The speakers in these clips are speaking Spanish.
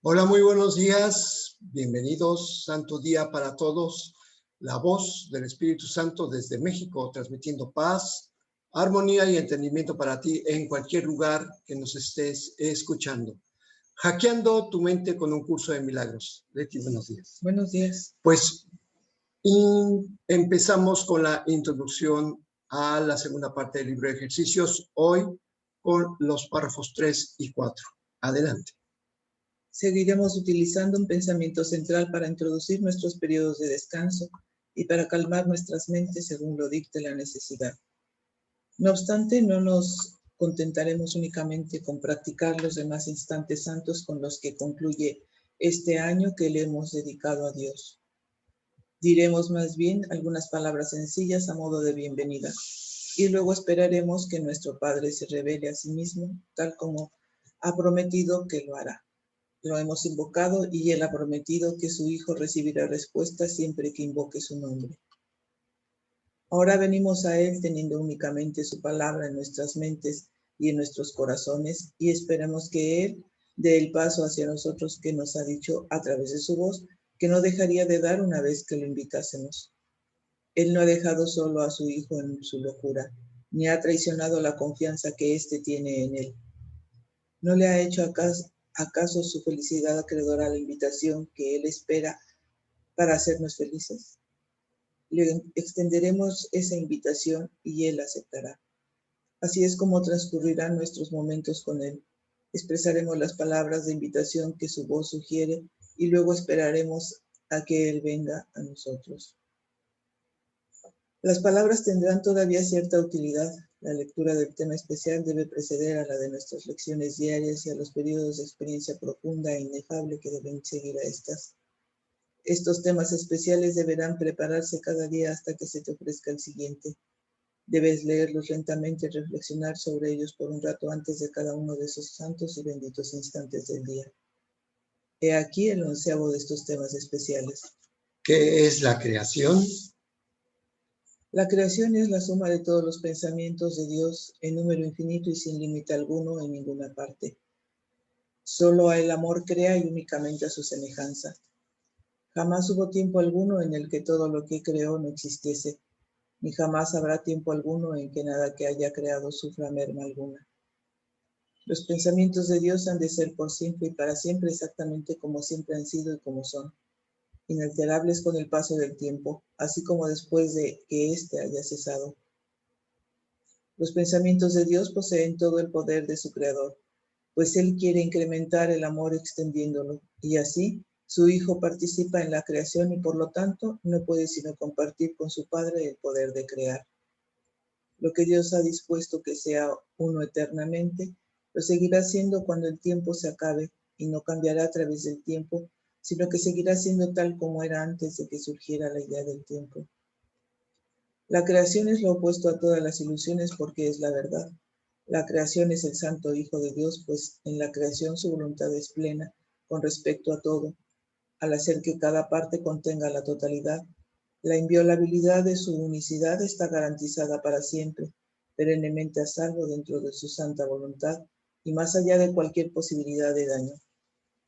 Hola, muy buenos días. Bienvenidos. Santo día para todos. La voz del Espíritu Santo desde México, transmitiendo paz, armonía y entendimiento para ti en cualquier lugar que nos estés escuchando. Hackeando tu mente con un curso de milagros. Leti, buenos días. Buenos días. Pues empezamos con la introducción a la segunda parte del libro de ejercicios, hoy con los párrafos 3 y 4. Adelante. Seguiremos utilizando un pensamiento central para introducir nuestros periodos de descanso y para calmar nuestras mentes según lo dicte la necesidad. No obstante, no nos contentaremos únicamente con practicar los demás instantes santos con los que concluye este año que le hemos dedicado a Dios. Diremos más bien algunas palabras sencillas a modo de bienvenida y luego esperaremos que nuestro Padre se revele a sí mismo tal como ha prometido que lo hará. Lo hemos invocado y Él ha prometido que su Hijo recibirá respuesta siempre que invoque su nombre. Ahora venimos a Él teniendo únicamente su palabra en nuestras mentes y en nuestros corazones y esperamos que Él dé el paso hacia nosotros que nos ha dicho a través de su voz que no dejaría de dar una vez que lo invitásemos. Él no ha dejado solo a su Hijo en su locura, ni ha traicionado la confianza que éste tiene en Él. ¿No le ha hecho acaso su felicidad acreedora a la invitación que Él espera para hacernos felices? Le extenderemos esa invitación y Él aceptará. Así es como transcurrirán nuestros momentos con Él. Expresaremos las palabras de invitación que su voz sugiere y luego esperaremos a que Él venga a nosotros. Las palabras tendrán todavía cierta utilidad. La lectura del tema especial debe preceder a la de nuestras lecciones diarias y a los periodos de experiencia profunda e inefable que deben seguir a estas. Estos temas especiales deberán prepararse cada día hasta que se te ofrezca el siguiente. Debes leerlos lentamente y reflexionar sobre ellos por un rato antes de cada uno de esos santos y benditos instantes del día. He aquí el 11º de estos temas especiales. ¿Qué es la creación? La creación es la suma de todos los pensamientos de Dios en número infinito y sin límite alguno en ninguna parte. Solo el amor crea y únicamente a su semejanza. Jamás hubo tiempo alguno en el que todo lo que creó no existiese, ni jamás habrá tiempo alguno en que nada que haya creado sufra merma alguna. Los pensamientos de Dios han de ser por siempre y para siempre exactamente como siempre han sido y como son, inalterables con el paso del tiempo, así como después de que éste haya cesado. Los pensamientos de Dios poseen todo el poder de su Creador, pues Él quiere incrementar el amor extendiéndolo, y así su Hijo participa en la creación y por lo tanto no puede sino compartir con su Padre el poder de crear. Lo que Dios ha dispuesto que sea uno eternamente, lo seguirá siendo cuando el tiempo se acabe y no cambiará a través del tiempo, sino que seguirá siendo tal como era antes de que surgiera la idea del tiempo. La creación es lo opuesto a todas las ilusiones porque es la verdad. La creación es el Santo Hijo de Dios, pues en la creación su voluntad es plena con respecto a todo. Al hacer que cada parte contenga la totalidad, la inviolabilidad de su unicidad está garantizada para siempre, perennemente a salvo dentro de su santa voluntad y más allá de cualquier posibilidad de daño,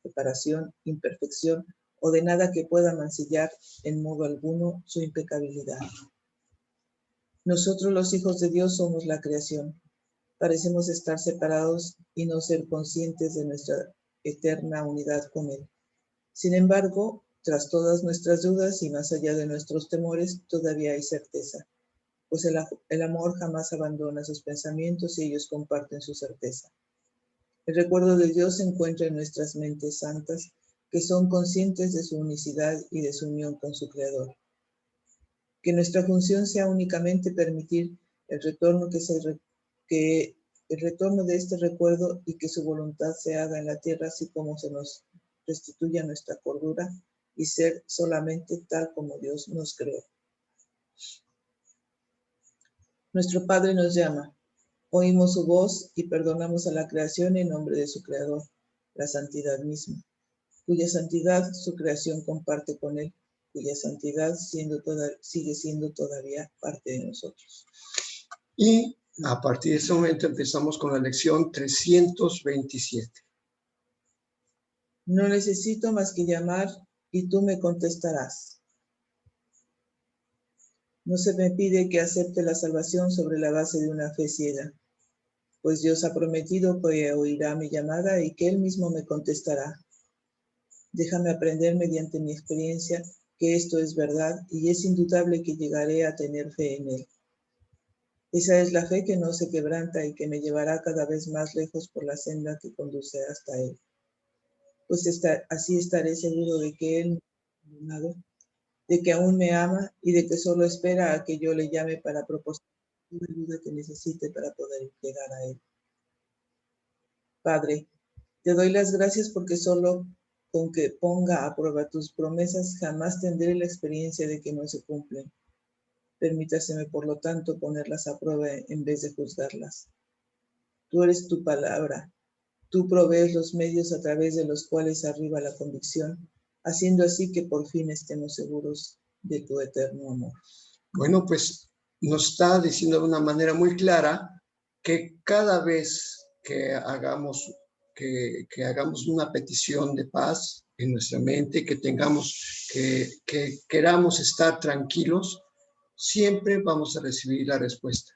separación, imperfección o de nada que pueda mancillar en modo alguno su impecabilidad. Nosotros los hijos de Dios somos la creación. Parecemos estar separados y no ser conscientes de nuestra eterna unidad con Él. Sin embargo, tras todas nuestras dudas y más allá de nuestros temores, todavía hay certeza, pues el amor jamás abandona sus pensamientos y ellos comparten su certeza. El recuerdo de Dios se encuentra en nuestras mentes santas, que son conscientes de su unicidad y de su unión con su Creador. Que nuestra función sea únicamente permitir el retorno el retorno de este recuerdo y que su voluntad se haga en la tierra así como se nos restituya nuestra cordura y ser solamente tal como Dios nos creó. Nuestro Padre nos llama, oímos su voz y perdonamos a la creación en nombre de su Creador, la santidad misma, cuya santidad su creación comparte con él, cuya santidad sigue siendo todavía parte de nosotros. Y a partir de ese momento empezamos con la lección 327. No necesito más que llamar y tú me contestarás. No se me pide que acepte la salvación sobre la base de una fe ciega, pues Dios ha prometido que oirá mi llamada y que Él mismo me contestará. Déjame aprender mediante mi experiencia que esto es verdad y es indudable que llegaré a tener fe en Él. Esa es la fe que no se quebranta y que me llevará cada vez más lejos por la senda que conduce hasta Él. Pues así estaré seguro de que Él me ha llamado, de que aún me ama y de que solo espera a que yo le llame para proporcionar la ayuda que necesite para poder llegar a Él. Padre, te doy las gracias porque solo con que ponga a prueba tus promesas jamás tendré la experiencia de que no se cumplen. Permítaseme, por lo tanto, ponerlas a prueba en vez de juzgarlas. Tú eres tu palabra. Tú provees los medios a través de los cuales arriba la convicción, haciendo así que por fin estemos seguros de tu eterno amor. Bueno, pues nos está diciendo de una manera muy clara que cada vez que hagamos una petición de paz en nuestra mente, que queramos estar tranquilos, siempre vamos a recibir la respuesta.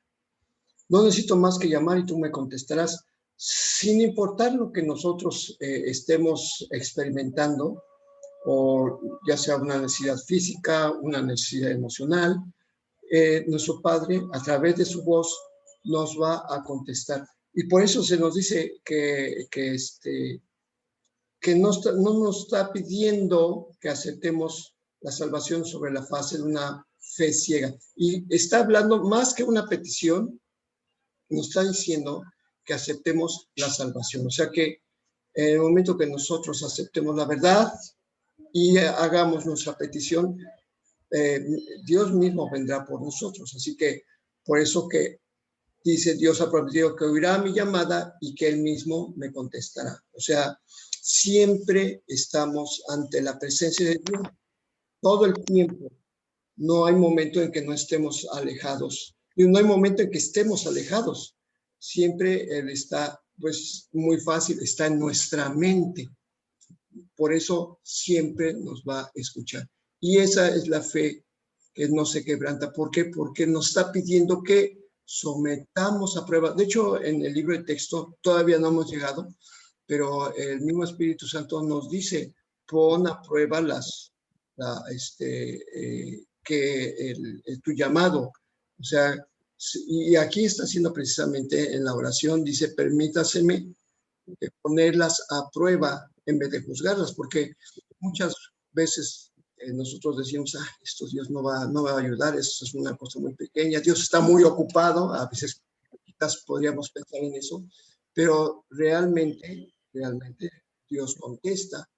No necesito más que llamar y tú me contestarás, sin importar lo que nosotros estemos experimentando, o ya sea una necesidad física, una necesidad emocional. Nuestro Padre, a través de su voz, nos va a contestar. Y por eso se nos dice que no nos está pidiendo que aceptemos la salvación sobre la fase de una fe ciega. Y está hablando más que una petición, nos está diciendo que aceptemos la salvación. O sea que en el momento que nosotros aceptemos la verdad y hagamos nuestra petición, Dios mismo vendrá por nosotros. Así que por eso que dice, Dios ha prometido que oirá mi llamada y que Él mismo me contestará. O sea, siempre estamos ante la presencia de Dios todo el tiempo. No hay momento en que no estemos alejados. Y no hay momento en que estemos alejados. Siempre Él está, pues muy fácil, está en nuestra mente. Por eso siempre nos va a escuchar. Y esa es la fe que no se quebranta. ¿Por qué? Porque nos está pidiendo que sometamos a prueba. De hecho, en el libro de texto todavía no hemos llegado, pero el mismo Espíritu Santo nos dice, pon a prueba tu llamado. O sea, y aquí está haciendo precisamente en la oración, dice, permítaseme ponerlas a prueba en vez de juzgarlas, porque muchas veces nosotros decimos, esto Dios no va a ayudar, esto es una cosa muy pequeña, Dios está muy ocupado, a veces quizás podríamos pensar en eso, pero realmente Dios contesta.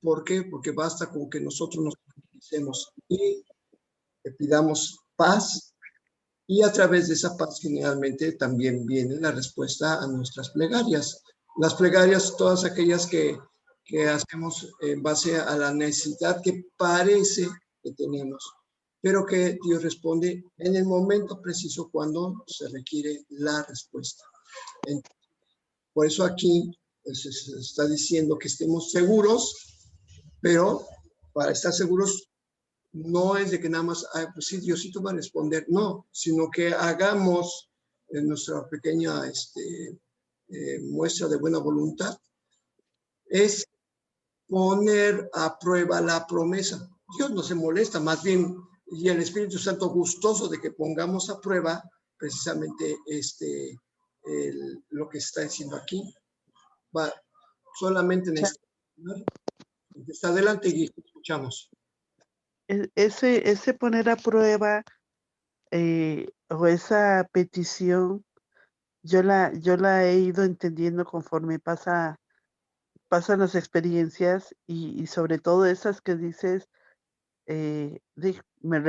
¿Por qué? Porque basta con que nosotros nos tranquilicemos y le pidamos paz, y a través de esa paz generalmente también viene la respuesta a nuestras plegarias. Las plegarias, todas aquellas que hacemos en base a la necesidad que parece que tenemos, pero que Dios responde en el momento preciso cuando se requiere la respuesta. Entonces, por eso aquí se está diciendo que estemos seguros, pero para estar seguros no es de que nada más, pues sí, Diosito va a responder, no, sino que hagamos nuestra pequeña muestra de buena voluntad, es poner a prueba la promesa. Dios no se molesta, más bien, y el Espíritu Santo gustoso de que pongamos a prueba precisamente lo que está diciendo aquí. Va, solamente está adelante y escuchamos. Ese poner a prueba o esa petición, yo la he ido entendiendo conforme pasa pasan las experiencias y sobre todo esas que dices, me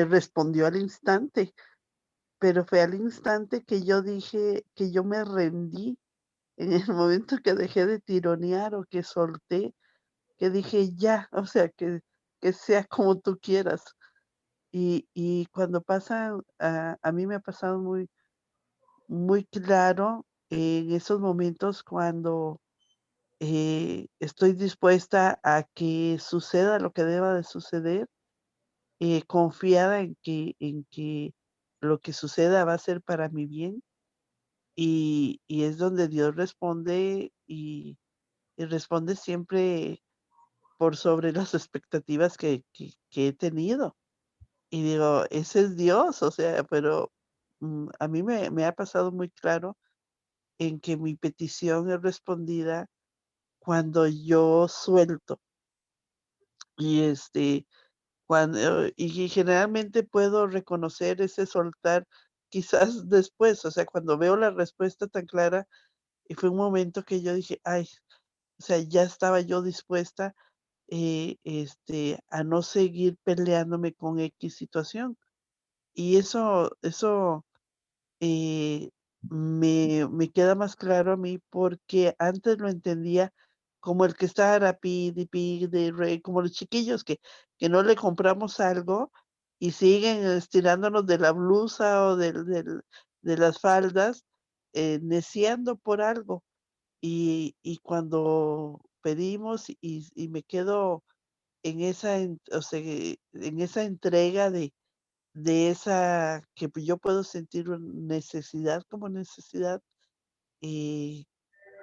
respondió al instante, pero fue al instante que yo dije que yo me rendí, en el momento que dejé de tironear o que solté, que dije ya, o sea, que sea como tú quieras. Y cuando pasa, a mí me ha pasado muy claro en esos momentos cuando estoy dispuesta a que suceda lo que deba de suceder, confiada en que lo que suceda va a ser para mi bien, y es donde Dios responde, y responde siempre por sobre las expectativas que he tenido. Y digo, ese es Dios, o sea, pero, a mí me ha pasado muy claro en que mi petición es respondida cuando yo suelto. Y, y generalmente puedo reconocer ese soltar quizás después, o sea, cuando veo la respuesta tan clara, y fue un momento que yo dije: "Ay", o sea, ya estaba yo dispuesta, a no seguir peleándome con X situación. Y eso eh, me queda más claro a mí porque antes lo entendía como el que estaba pide y pide, como los chiquillos que no le compramos algo y siguen estirándonos de la blusa o de las faldas, neciando por algo. Y cuando pedimos y me quedo en o sea, en esa entrega de esa que yo puedo sentir necesidad como necesidad, y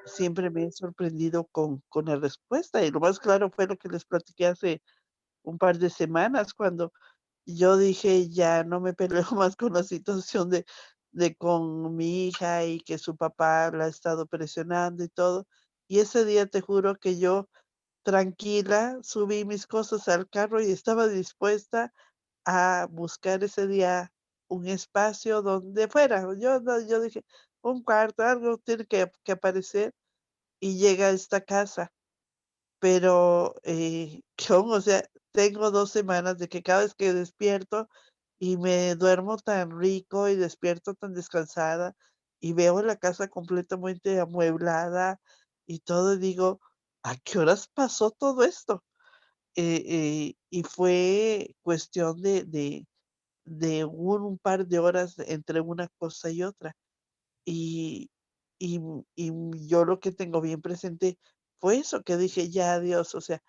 siempre me he sorprendido con la respuesta. Y lo más claro fue lo que les platiqué hace un par de semanas, cuando yo dije: "Ya no me peleo más con la situación de con mi hija y que su papá la ha estado presionando y todo". Y ese día te juro que yo, tranquila, subí mis cosas al carro y estaba dispuesta a buscar ese día un espacio donde fuera. Yo no, yo dije: "Un cuarto, algo tiene que aparecer", y llega a esta casa. Pero, o sea, tengo 2 semanas de que cada vez que despierto y me duermo tan rico y despierto tan descansada, y veo la casa completamente amueblada y todo, y digo: "¿A qué horas pasó todo esto?". Y fue cuestión de un par de horas entre una cosa y otra. Y yo lo que tengo bien presente fue eso, que dije: "Ya, Dios, o sea,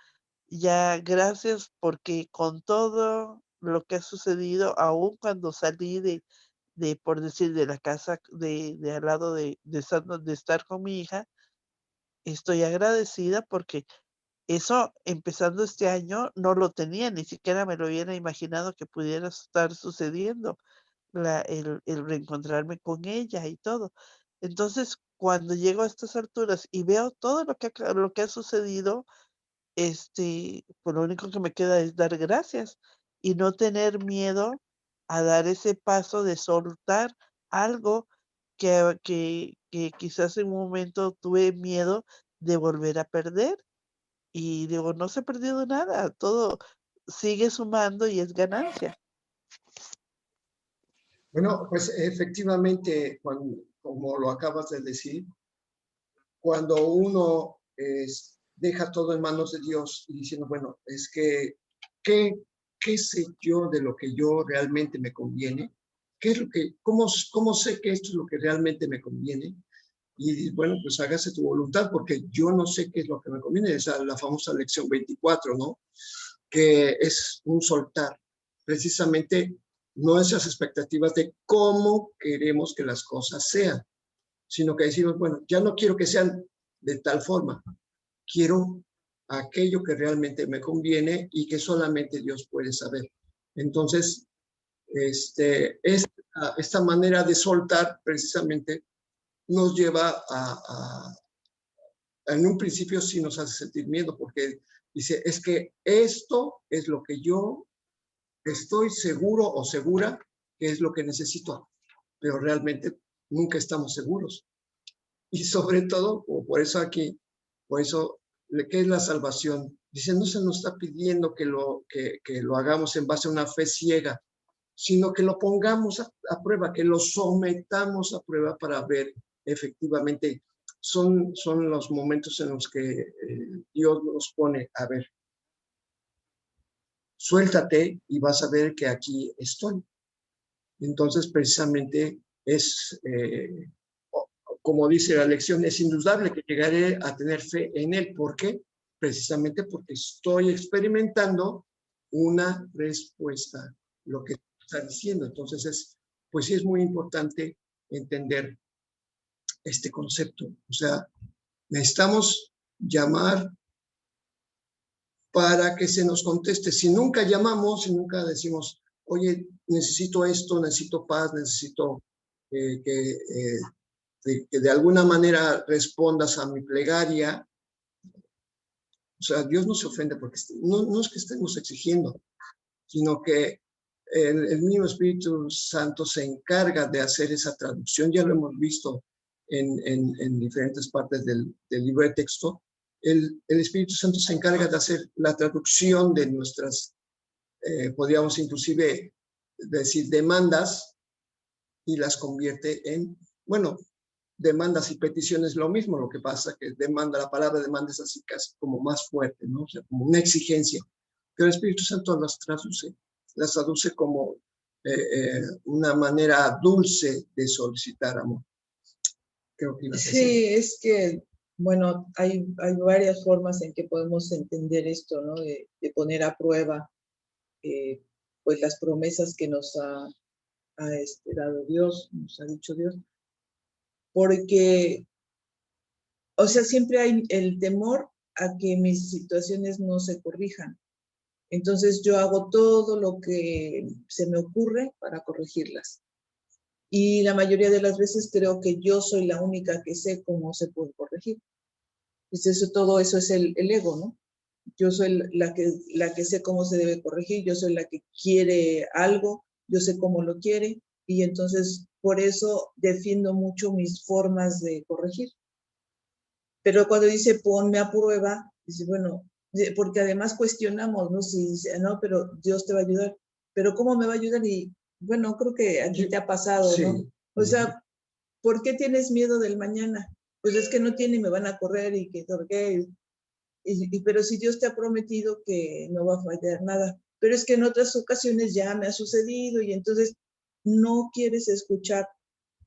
ya gracias, porque con todo lo que ha sucedido, aún cuando salí por decir, de la casa de al lado de estar con mi hija, estoy agradecida porque eso, empezando este año, no lo tenía, ni siquiera me lo hubiera imaginado que pudiera estar sucediendo, el reencontrarme con ella y todo. Entonces, cuando llego a estas alturas y veo todo lo que ha sucedido, pues lo único que me queda es dar gracias y no tener miedo a dar ese paso de soltar algo que quizás en un momento tuve miedo de volver a perder. Y digo, no se ha perdido nada, todo sigue sumando y es ganancia. Bueno, pues efectivamente, como lo acabas de decir, cuando uno deja todo en manos de Dios y diciendo, bueno, es que, ¿qué, ¿qué sé yo de lo que yo realmente me conviene? ¿Qué es lo que, cómo sé que esto es lo que realmente me conviene? Y bueno, pues hágase tu voluntad, porque yo no sé qué es lo que me conviene. Esa es la famosa lección 24, ¿no? Que es un soltar, precisamente nuestras expectativas de cómo queremos que las cosas sean, sino que decimos, bueno, ya no quiero que sean de tal forma, quiero aquello que realmente me conviene y que solamente Dios puede saber. Entonces, esta manera de soltar precisamente nos lleva en un principio sí nos hace sentir miedo porque dice, es que esto es lo que yo estoy seguro o segura que es lo que necesito, pero realmente nunca estamos seguros. Y sobre todo, por eso aquí Por eso, ¿qué es la salvación? Dice, no se nos está pidiendo que lo hagamos en base a una fe ciega, sino que lo pongamos a prueba, que lo sometamos a prueba para ver efectivamente. Son los momentos en los que Dios nos pone, a ver, suéltate y vas a ver que aquí estoy. Entonces, precisamente es, como dice la lección, es indudable que llegaré a tener fe en Él. ¿Por qué? Precisamente porque estoy experimentando una respuesta, lo que está diciendo. Entonces, pues sí es muy importante entender este concepto. O sea, necesitamos llamar para que se nos conteste. Si nunca llamamos, si nunca decimos, oye, necesito esto, necesito paz, necesito que de alguna manera respondas a mi plegaria, o sea, Dios no se ofende porque no es que estemos exigiendo, sino que el mismo Espíritu Santo se encarga de hacer esa traducción. Ya lo hemos visto en diferentes partes del libro de texto. El Espíritu Santo se encarga de hacer la traducción de nuestras, podríamos inclusive decir, demandas, y las convierte en, bueno, demandas y peticiones lo mismo. Lo que pasa que demanda, la palabra demanda es así casi como más fuerte, ¿no? O sea, como una exigencia. Pero el Espíritu Santo las traduce como una manera dulce de solicitar amor. Creo que ibas a decir. Sí, es que, bueno, hay varias formas en que podemos entender esto, ¿no? De poner a prueba, pues, las promesas que nos ha dado Dios, nos ha dicho Dios. Porque, o sea, siempre hay el temor a que mis situaciones no se corrijan. Entonces yo hago todo lo que se me ocurre para corregirlas. Y la mayoría de las veces creo que yo soy la única que sé cómo se puede corregir. Pues todo eso es el ego, ¿no? Yo soy la que sé cómo se debe corregir, yo soy la que quiere algo, yo sé cómo lo quiere, y entonces por eso defiendo mucho mis formas de corregir. Pero cuando dice ponme a prueba, dice, bueno, porque además cuestionamos, ¿no? Si dice, no, pero Dios te va a ayudar. Pero ¿cómo me va a ayudar? Y bueno, creo que a ti te ha pasado, Sí. ¿no? O sea, ¿por qué tienes miedo del mañana? Pues es que no tiene y me van a correr y que pero si Dios te ha prometido que no va a fallar nada. Pero es que en otras ocasiones ya me ha sucedido y entonces no quieres escuchar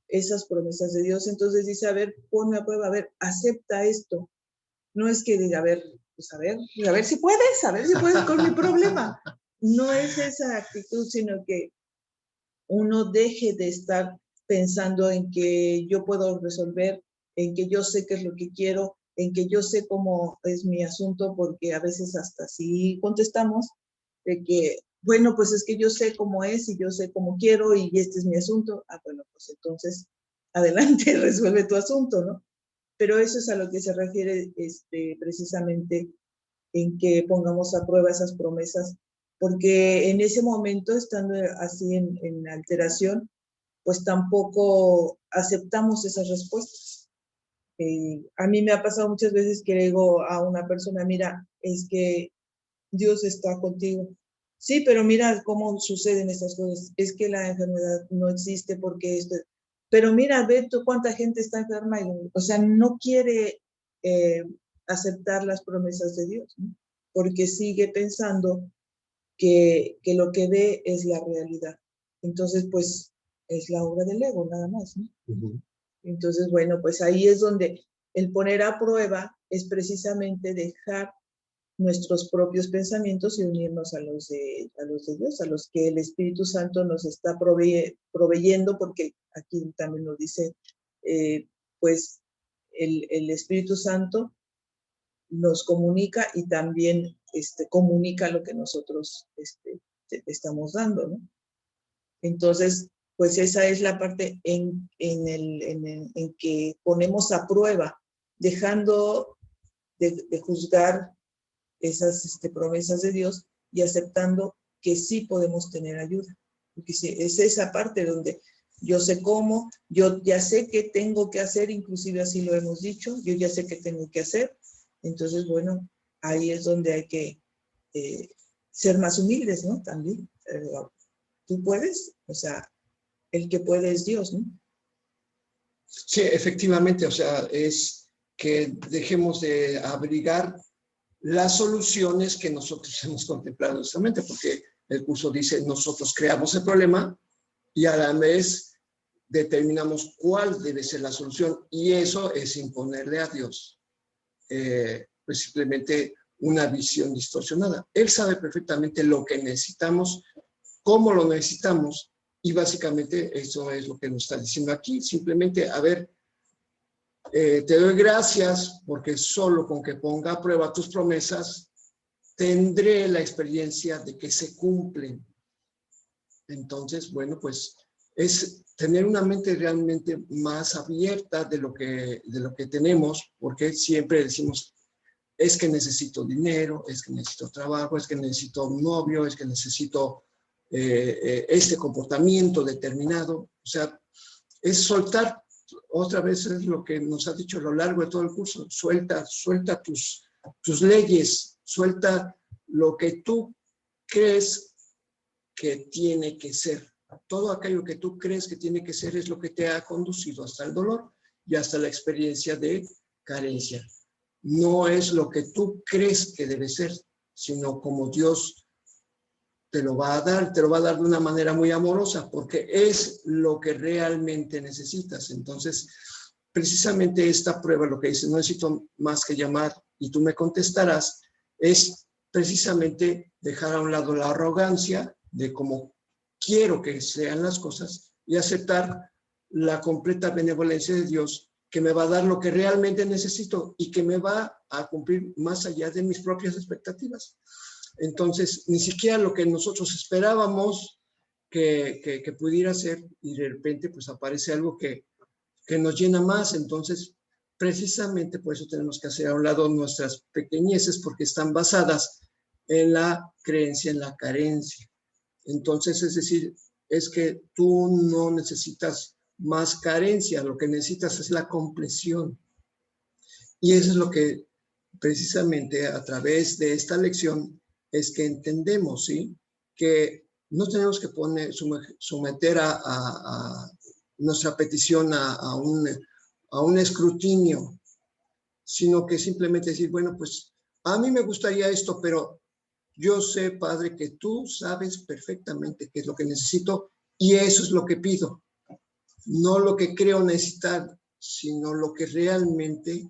esas promesas de Dios. Entonces dice, a ver, ponme a prueba, a ver, acepta esto. No es que diga, a ver, pues a ver si puedes con mi problema. No es esa actitud, sino que uno deje de estar pensando en que yo puedo resolver, en que yo sé qué es lo que quiero, en que yo sé cómo es mi asunto, porque a veces hasta así contestamos de que, bueno, pues es que yo sé cómo es y yo sé cómo quiero y este es mi asunto. Ah, bueno, pues entonces adelante, resuelve tu asunto, ¿no? Pero eso es a lo que se refiere precisamente en que pongamos a prueba esas promesas, porque en ese momento, estando así en alteración, pues tampoco aceptamos esas respuestas. A mí me ha pasado muchas veces que le digo a una persona, mira, es que Dios está contigo. Sí, pero mira cómo suceden estas cosas. Es que la enfermedad no existe porque esto. Pero mira, ve tú cuánta gente está enferma. O sea, no quiere aceptar las promesas de Dios, ¿no? Porque sigue pensando que lo que ve es la realidad. Entonces, pues, es la obra del ego, nada más, ¿no? Entonces, bueno, pues ahí es donde el poner a prueba es precisamente dejar nuestros propios pensamientos y unirnos a los de Dios, a los que el Espíritu Santo nos está proveyendo, porque aquí también nos dice, pues, el Espíritu Santo nos comunica y también comunica lo que nosotros estamos dando, ¿no? Entonces, pues esa es la parte en que ponemos a prueba, dejando de juzgar esas promesas de Dios y aceptando que sí podemos tener ayuda. Porque es esa parte donde yo sé cómo, yo ya sé qué tengo que hacer, inclusive así lo hemos dicho, yo ya sé qué tengo que hacer, Entonces, bueno, ahí es donde hay que ser más humildes, ¿no? También. Tú puedes, o sea, el que puede es Dios, ¿no? Sí, efectivamente, o sea, es que dejemos de abrigar las soluciones que nosotros hemos contemplado en nuestra mente, porque el curso dice, nosotros creamos el problema y a la vez determinamos cuál debe ser la solución, y eso es imponerle a Dios pues simplemente una visión distorsionada. Él sabe perfectamente lo que necesitamos, cómo lo necesitamos, y básicamente eso es lo que nos está diciendo aquí. Simplemente, a ver, te doy gracias porque solo con que ponga a prueba tus promesas, tendré la experiencia de que se cumplen. Entonces, bueno, pues es tener una mente realmente más abierta de lo que tenemos, porque siempre decimos, es que necesito dinero, es que necesito trabajo, es que necesito un novio, es que necesito este comportamiento determinado. O sea, es soltar, otra vez es lo que nos ha dicho a lo largo de todo el curso, suelta tus leyes, suelta lo que tú crees que tiene que ser. Todo aquello que tú crees que tiene que ser es lo que te ha conducido hasta el dolor y hasta la experiencia de carencia. No es lo que tú crees que debe ser, sino como Dios te lo va a dar de una manera muy amorosa, porque es lo que realmente necesitas. Entonces, precisamente esta prueba, lo que dice, no necesito más que llamar y tú me contestarás, es precisamente dejar a un lado la arrogancia de cómo quiero que sean las cosas y aceptar la completa benevolencia de Dios, que me va a dar lo que realmente necesito y que me va a cumplir más allá de mis propias expectativas. Entonces, ni siquiera lo que nosotros esperábamos que pudiera ser, y de repente pues aparece algo que nos llena más. Entonces, precisamente por eso tenemos que hacer a un lado nuestras pequeñeces, porque están basadas en la creencia, en la carencia. Entonces, es decir, es que tú no necesitas más carencia, lo que necesitas es la compleción. Y eso es lo que precisamente a través de esta lección es que entendemos, ¿sí? Que no tenemos que someter a nuestra petición a un escrutinio, sino que simplemente decir, bueno, pues a mí me gustaría esto, pero yo sé, Padre, que tú sabes perfectamente qué es lo que necesito y eso es lo que pido. No lo que creo necesitar, sino lo que realmente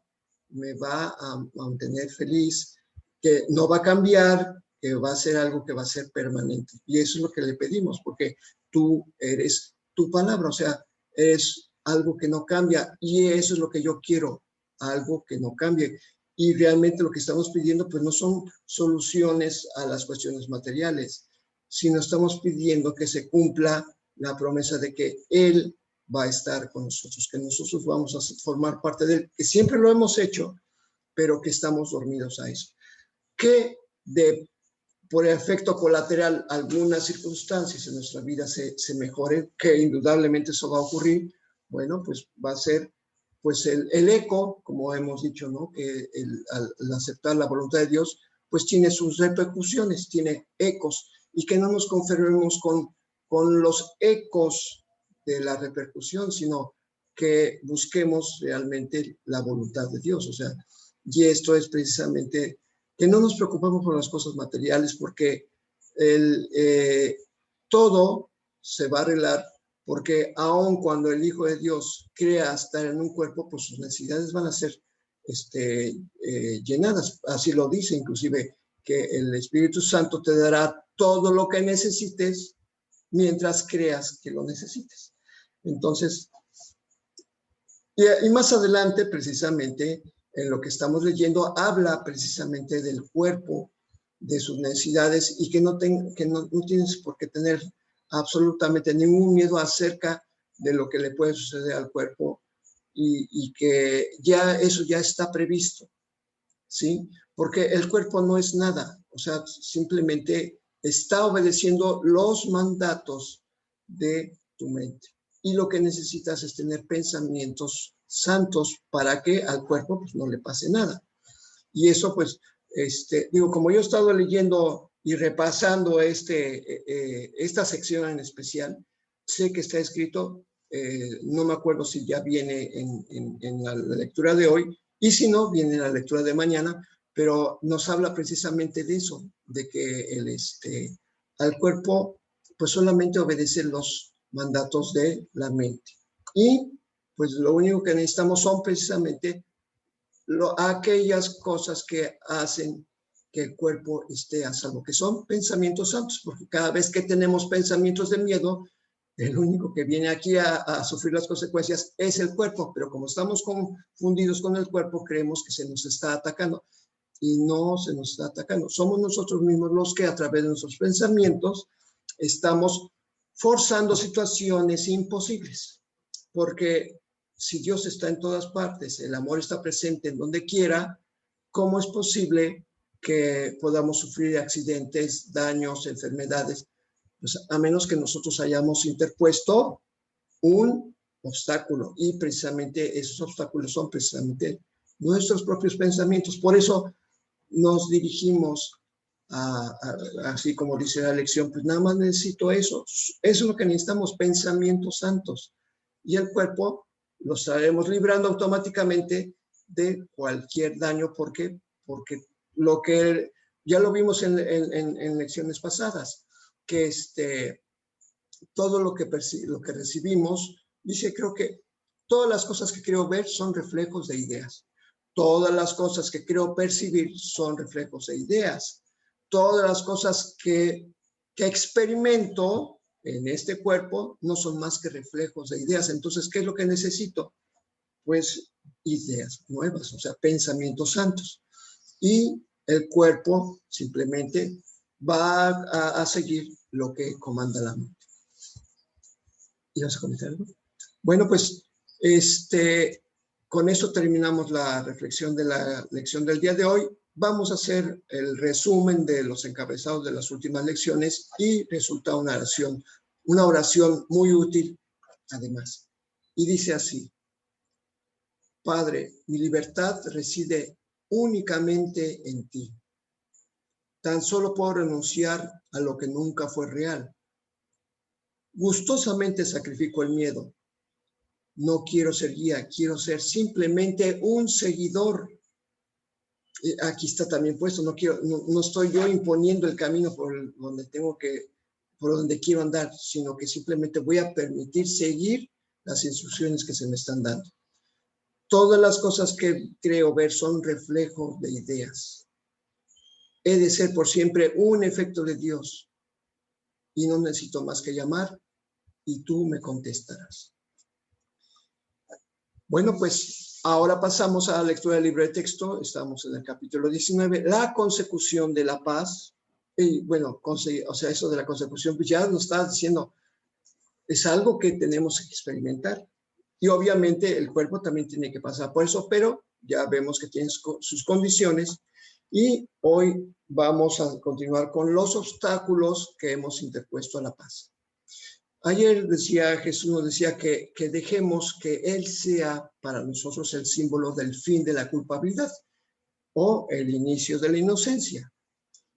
me va a mantener feliz, que no va a cambiar, que va a ser algo que va a ser permanente. Y eso es lo que le pedimos, porque tú eres tu palabra, o sea, es algo que no cambia y eso es lo que yo quiero, algo que no cambie. Y realmente lo que estamos pidiendo pues no son soluciones a las cuestiones materiales, sino estamos pidiendo que se cumpla la promesa de que Él va a estar con nosotros, que nosotros vamos a formar parte de Él, que siempre lo hemos hecho, pero que estamos dormidos a eso. Que por efecto colateral algunas circunstancias en nuestra vida se mejoren, que indudablemente eso va a ocurrir, bueno, pues va a ser pues el eco, como hemos dicho, ¿no? Que al aceptar la voluntad de Dios, pues tiene sus repercusiones, tiene ecos, y que no nos conformemos con los ecos de la repercusión, sino que busquemos realmente la voluntad de Dios. O sea, y esto es precisamente que no nos preocupemos por las cosas materiales, porque todo se va a arreglar, porque aun cuando el Hijo de Dios crea estar en un cuerpo, pues sus necesidades van a ser llenadas. Así lo dice inclusive, que el Espíritu Santo te dará todo lo que necesites mientras creas que lo necesites. Entonces, y más adelante, precisamente, en lo que estamos leyendo, habla precisamente del cuerpo, de sus necesidades, y que no tienes por qué tener absolutamente ningún miedo acerca de lo que le puede suceder al cuerpo, y que eso ya está previsto, ¿sí? Porque el cuerpo no es nada, o sea, simplemente está obedeciendo los mandatos de tu mente. Y lo que necesitas es tener pensamientos santos para que al cuerpo pues, no le pase nada. Y eso, pues, digo, como yo he estado leyendo y repasando esta sección en especial, sé que está escrito, no me acuerdo si ya viene en la lectura de hoy, y si no, viene en la lectura de mañana, pero nos habla precisamente de eso, de que al cuerpo, pues solamente obedecer los mandatos de la mente. Y pues lo único que necesitamos son precisamente aquellas cosas que hacen que el cuerpo esté a salvo, que son pensamientos santos, porque cada vez que tenemos pensamientos de miedo, el único que viene aquí a sufrir las consecuencias es el cuerpo, pero como estamos confundidos con el cuerpo, creemos que se nos está atacando, y no se nos está atacando. Somos nosotros mismos los que a través de nuestros pensamientos estamos forzando situaciones imposibles, porque si Dios está en todas partes, el amor está presente en donde quiera, ¿cómo es posible que podamos sufrir accidentes, daños, enfermedades? Pues a menos que nosotros hayamos interpuesto un obstáculo, y precisamente esos obstáculos son precisamente nuestros propios pensamientos. Por eso nos dirigimos así como dice la lección, pues nada más necesito eso. Eso es lo que necesitamos, pensamientos santos. Y el cuerpo lo estaremos librando automáticamente de cualquier daño, porque lo que ya lo vimos en lecciones pasadas, que todo lo que recibimos, dice, creo que todas las cosas que creo ver son reflejos de ideas. Todas las cosas que creo percibir son reflejos de ideas. Todas las cosas que experimento en este cuerpo no son más que reflejos de ideas. Entonces, ¿qué es lo que necesito? Pues ideas nuevas, o sea, pensamientos santos. Y el cuerpo simplemente va a seguir lo que comanda la mente. ¿Ibas a comentar algo? Bueno, pues con esto terminamos la reflexión de la lección del día de hoy. Vamos a hacer el resumen de los encabezados de las últimas lecciones y resulta una oración muy útil además. Y dice así: Padre, mi libertad reside únicamente en ti. Tan solo puedo renunciar a lo que nunca fue real. Gustosamente sacrifico el miedo. No quiero ser guía, quiero ser simplemente un seguidor. Aquí está también puesto, no estoy yo imponiendo el camino por donde quiero andar, sino que simplemente voy a permitir seguir las instrucciones que se me están dando. Todas las cosas que creo ver son reflejos de ideas. He de ser por siempre un efecto de Dios y no necesito más que llamar y tú me contestarás. Bueno, pues ahora pasamos a la lectura del libro de texto. Estamos en el capítulo 19, la consecución de la paz. Y bueno, eso de la consecución, pues ya nos está diciendo, es algo que tenemos que experimentar. Y obviamente el cuerpo también tiene que pasar por eso, pero ya vemos que tiene sus condiciones. Y hoy vamos a continuar con los obstáculos que hemos interpuesto a la paz. Ayer Jesús nos decía que dejemos que Él sea para nosotros el símbolo del fin de la culpabilidad o el inicio de la inocencia.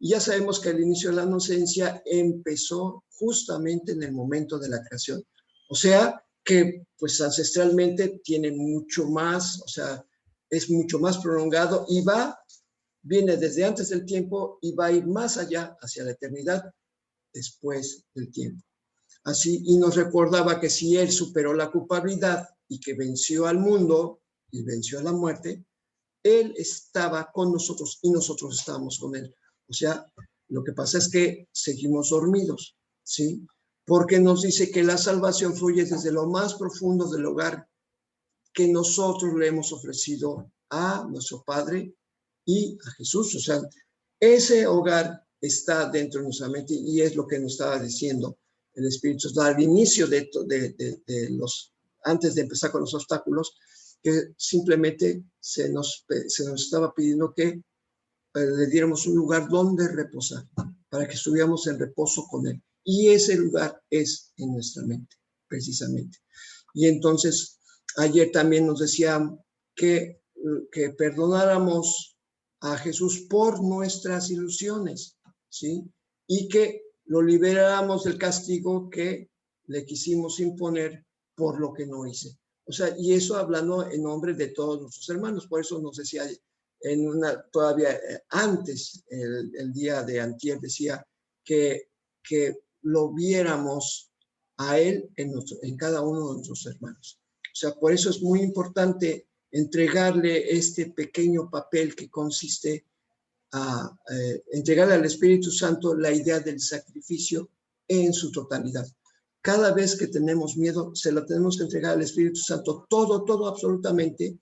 Y ya sabemos que el inicio de la inocencia empezó justamente en el momento de la creación. O sea, que pues ancestralmente tiene mucho más, o sea, es mucho más prolongado y viene desde antes del tiempo y va a ir más allá hacia la eternidad después del tiempo. Así, y nos recordaba que si Él superó la culpabilidad y que venció al mundo y venció a la muerte, Él estaba con nosotros y nosotros estábamos con Él. O sea, lo que pasa es que seguimos dormidos, ¿sí? Porque nos dice que la salvación fluye desde lo más profundo del hogar que nosotros le hemos ofrecido a nuestro Padre y a Jesús. O sea, ese hogar está dentro de nuestra mente y es lo que nos estaba diciendo el Espíritu al inicio antes de empezar con los obstáculos, que simplemente se nos estaba pidiendo que le diéramos un lugar donde reposar, para que estuviéramos en reposo con Él. Y ese lugar es en nuestra mente, precisamente. Y entonces, ayer también nos decía que perdonáramos a Jesús por nuestras ilusiones, ¿sí? Y que lo liberáramos del castigo que le quisimos imponer por lo que no hice. O sea, y eso hablando en nombre de todos nuestros hermanos. Por eso nos decía todavía antes, el día de antier, decía que lo viéramos a él en cada uno de nuestros hermanos. O sea, por eso es muy importante entregarle este pequeño papel que consiste a entregarle al Espíritu Santo la idea del sacrificio en su totalidad. Cada vez que tenemos miedo, se lo tenemos que entregar al Espíritu Santo, todo absolutamente,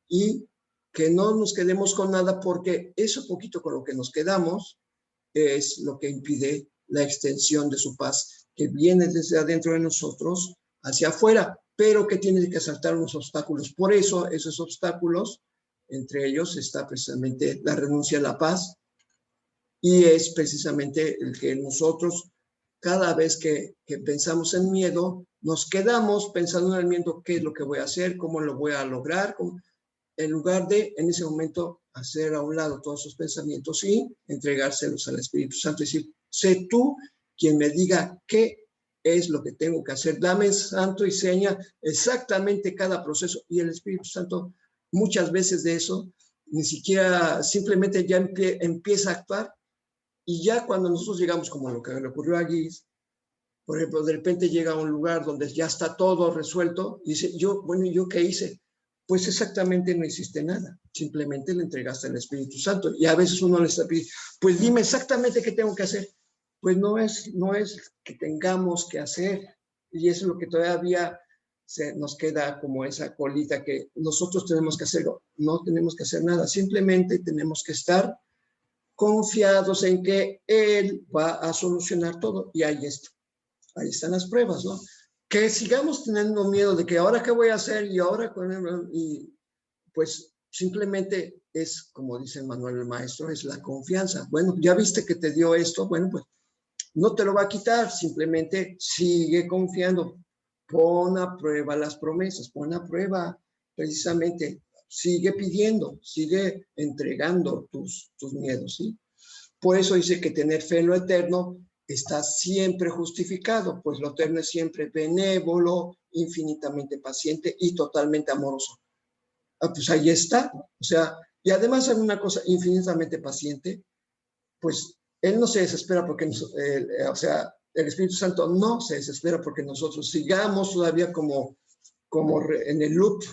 y que no nos quedemos con nada, porque eso poquito con lo que nos quedamos es lo que impide la extensión de su paz, que viene desde adentro de nosotros hacia afuera, pero que tiene que saltar unos obstáculos. Por eso, esos obstáculos, entre ellos está precisamente la renuncia a la paz, y es precisamente el que nosotros, cada vez que pensamos en miedo, nos quedamos pensando en el miedo, qué es lo que voy a hacer, cómo lo voy a lograr, en lugar de, en ese momento, hacer a un lado todos esos pensamientos y entregárselos al Espíritu Santo. Es decir, sé tú quien me diga qué es lo que tengo que hacer. Dame santo y seña exactamente cada proceso. Y el Espíritu Santo, muchas veces de eso, ni siquiera, simplemente ya empieza a actuar. Y ya cuando nosotros llegamos, como lo que le ocurrió a Guis, por ejemplo, de repente llega a un lugar donde ya está todo resuelto y dice, ¿yo qué hice? Pues exactamente no hiciste nada, simplemente le entregaste al Espíritu Santo. Y a veces uno le está pidiendo, pues dime exactamente qué tengo que hacer. Pues no es que tengamos que hacer, y eso es lo que todavía nos queda como esa colita que nosotros tenemos que hacer. No tenemos que hacer nada, simplemente tenemos que estar confiados en que Él va a solucionar todo. Y ahí están las pruebas, ¿no? Que sigamos teniendo miedo de que ahora qué voy a hacer y ahora, y pues simplemente es, como dice Manuel el maestro, es la confianza. Bueno, ya viste que te dio esto, bueno, pues no te lo va a quitar, simplemente sigue confiando, pon a prueba las promesas, pon a prueba precisamente, sigue pidiendo, sigue entregando tus miedos, ¿sí? Por eso dice que tener fe en lo eterno está siempre justificado, pues lo eterno es siempre benévolo, infinitamente paciente y totalmente amoroso. Pues ahí está, o sea, y además hay una cosa, infinitamente paciente, pues Él no se desespera porque, o sea, el Espíritu Santo no se desespera porque nosotros sigamos todavía como en el loop,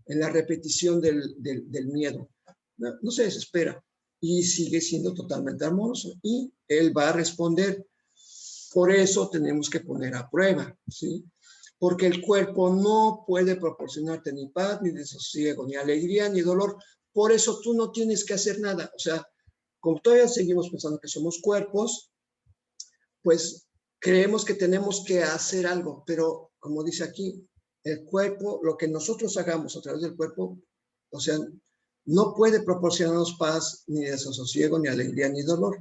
en la repetición del miedo. No se desespera y sigue siendo totalmente amoroso y Él va a responder. Por eso tenemos que poner a prueba, ¿sí? Porque el cuerpo no puede proporcionarte ni paz, ni desasosiego, ni alegría, ni dolor. Por eso tú no tienes que hacer nada. O sea, como todavía seguimos pensando que somos cuerpos, pues creemos que tenemos que hacer algo, pero como dice aquí, el cuerpo, lo que nosotros hagamos a través del cuerpo, o sea, no puede proporcionarnos paz, ni desasosiego, ni alegría, ni dolor.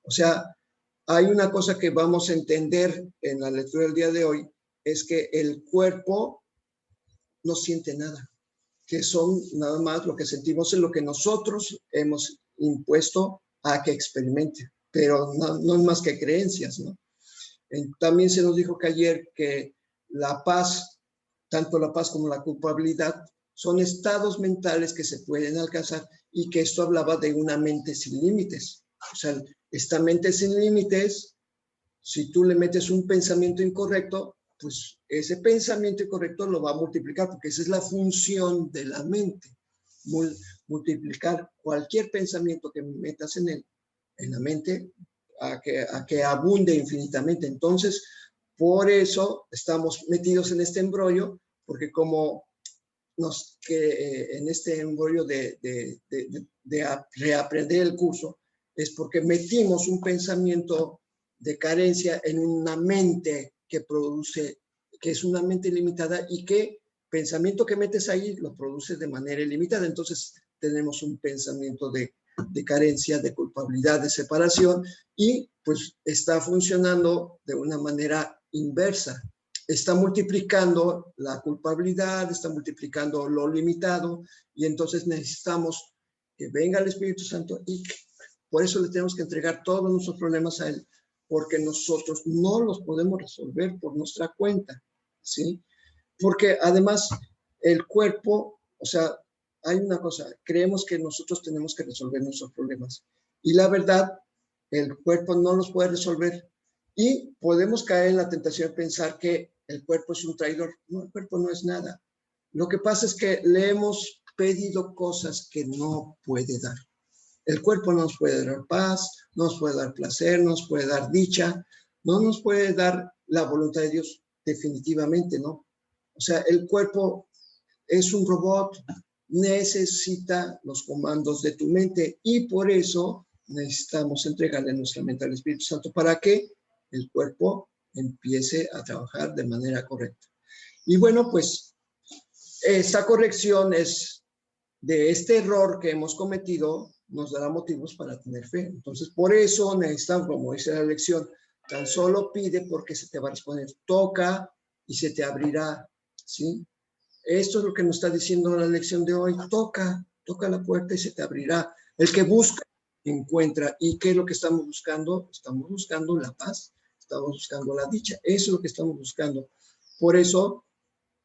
O sea, hay una cosa que vamos a entender en la lectura del día de hoy, es que el cuerpo no siente nada, que son nada más lo que sentimos, es lo que nosotros hemos impuesto a que experimente, pero no es más que creencias, ¿no? También se nos dijo que ayer que la paz, tanto la paz como la culpabilidad, son estados mentales que se pueden alcanzar y que esto hablaba de una mente sin límites. O sea, esta mente sin límites, si tú le metes un pensamiento incorrecto, pues ese pensamiento incorrecto lo va a multiplicar, porque esa es la función de la mente, multiplicar cualquier pensamiento que metas en la mente a que abunde infinitamente. Entonces, por eso estamos metidos en este embrollo, porque como en este embrollo de reaprender el curso, es porque metimos un pensamiento de carencia en una mente que produce, que es una mente limitada y que pensamiento que metes ahí lo produce de manera ilimitada. Entonces tenemos un pensamiento de carencia, de culpabilidad, de separación y pues está funcionando de una manera inversa. Está multiplicando la culpabilidad, está multiplicando lo limitado y entonces necesitamos que venga el Espíritu Santo y por eso le tenemos que entregar todos nuestros problemas a Él, porque nosotros no los podemos resolver por nuestra cuenta, ¿sí? Porque además el cuerpo, o sea, hay una cosa, creemos que nosotros tenemos que resolver nuestros problemas y la verdad, el cuerpo no los puede resolver y podemos caer en la tentación de pensar que el cuerpo es un traidor. No, el cuerpo no es nada. Lo que pasa es que le hemos pedido cosas que no puede dar. El cuerpo no nos puede dar paz, no nos puede dar placer, no nos puede dar dicha, no nos puede dar la voluntad de Dios definitivamente, ¿no? O sea, el cuerpo es un robot, necesita los comandos de tu mente y por eso necesitamos entregarle nuestra mente al Espíritu Santo para que el cuerpo empiece a trabajar de manera correcta. Y bueno, pues esta corrección es de este error que hemos cometido, nos dará motivos para tener fe. Entonces, por eso necesitamos, como dice la lección, tan solo pide porque se te va a responder. Toca y se te abrirá, ¿sí? Esto es lo que nos está diciendo la lección de hoy. Toca la puerta y se te abrirá. El que busca, encuentra. ¿Y qué es lo que estamos buscando? Estamos buscando la paz, estamos buscando la dicha. Eso es lo que estamos buscando. Por eso,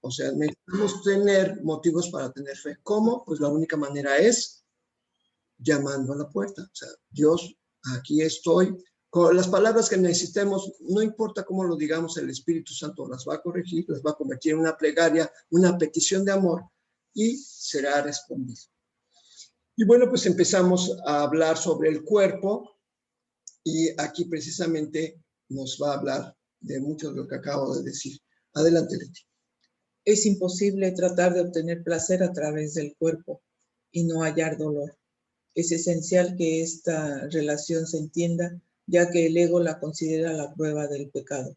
o sea, necesitamos tener motivos para tener fe. ¿Cómo? Pues la única manera es llamando a la puerta. O sea, Dios, aquí estoy. Con las palabras que necesitemos, no importa cómo lo digamos, el Espíritu Santo las va a corregir, las va a convertir en una plegaria, una petición de amor y será respondido. Y bueno, pues empezamos a hablar sobre el cuerpo y aquí precisamente nos va a hablar de mucho de lo que acabo de decir. Adelante, Leti. Es imposible tratar de obtener placer a través del cuerpo y no hallar dolor. Es esencial que esta relación se entienda, ya que el ego la considera la prueba del pecado.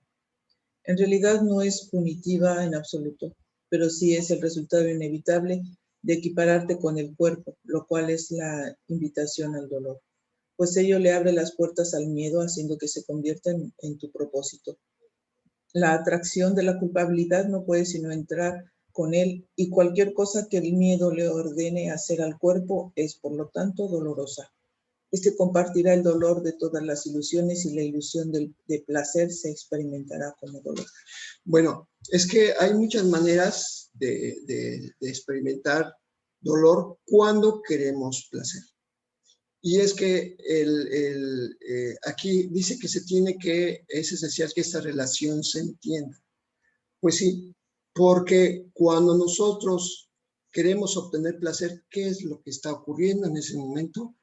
En realidad no es punitiva en absoluto, pero sí es el resultado inevitable de equipararte con el cuerpo, lo cual es la invitación al dolor, pues ello le abre las puertas al miedo, haciendo que se convierta en tu propósito. La atracción de la culpabilidad no puede sino entrar con él, y cualquier cosa que el miedo le ordene hacer al cuerpo es, por lo tanto, dolorosa. Este compartirá el dolor de todas las ilusiones y la ilusión de placer se experimentará como dolor. Bueno, es que hay muchas maneras de experimentar dolor cuando queremos placer. Y es que aquí dice que es esencial que esta relación se entienda. Pues sí, porque cuando nosotros queremos obtener placer, ¿qué es lo que está ocurriendo en ese momento?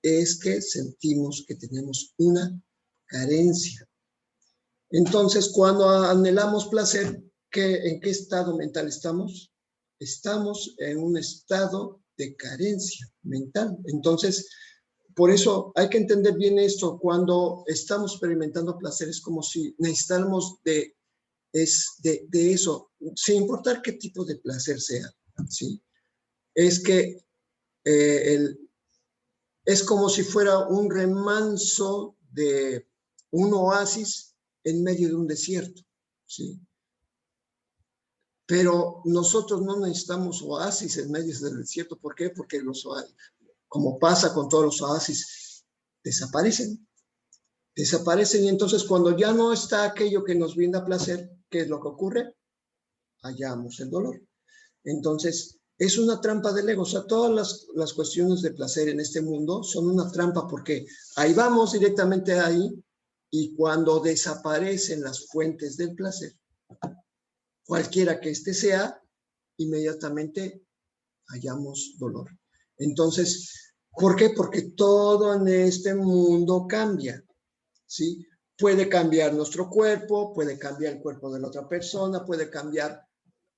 Es que sentimos que tenemos una carencia. Entonces, cuando anhelamos placer, ¿en qué estado mental estamos? Estamos en un estado de carencia mental. Entonces, por eso hay que entender bien esto. Cuando estamos experimentando placer, es como si necesitáramos de eso, sin importar qué tipo de placer sea, ¿sí? Es que es como si fuera un remanso de un oasis en medio de un desierto, ¿sí? Pero nosotros no necesitamos oasis en medio del desierto. ¿Por qué? Porque los oasis, como pasa con todos los oasis, desaparecen y entonces cuando ya no está aquello que nos brinda placer, ¿qué es lo que ocurre? Hallamos el dolor. Entonces, es una trampa del ego. O sea, todas las cuestiones de placer en este mundo son una trampa porque ahí vamos directamente ahí y cuando desaparecen las fuentes del placer, cualquiera que éste sea, inmediatamente hallamos dolor. Entonces, ¿por qué? Porque todo en este mundo cambia, ¿sí? Puede cambiar nuestro cuerpo, puede cambiar el cuerpo de la otra persona, puede cambiar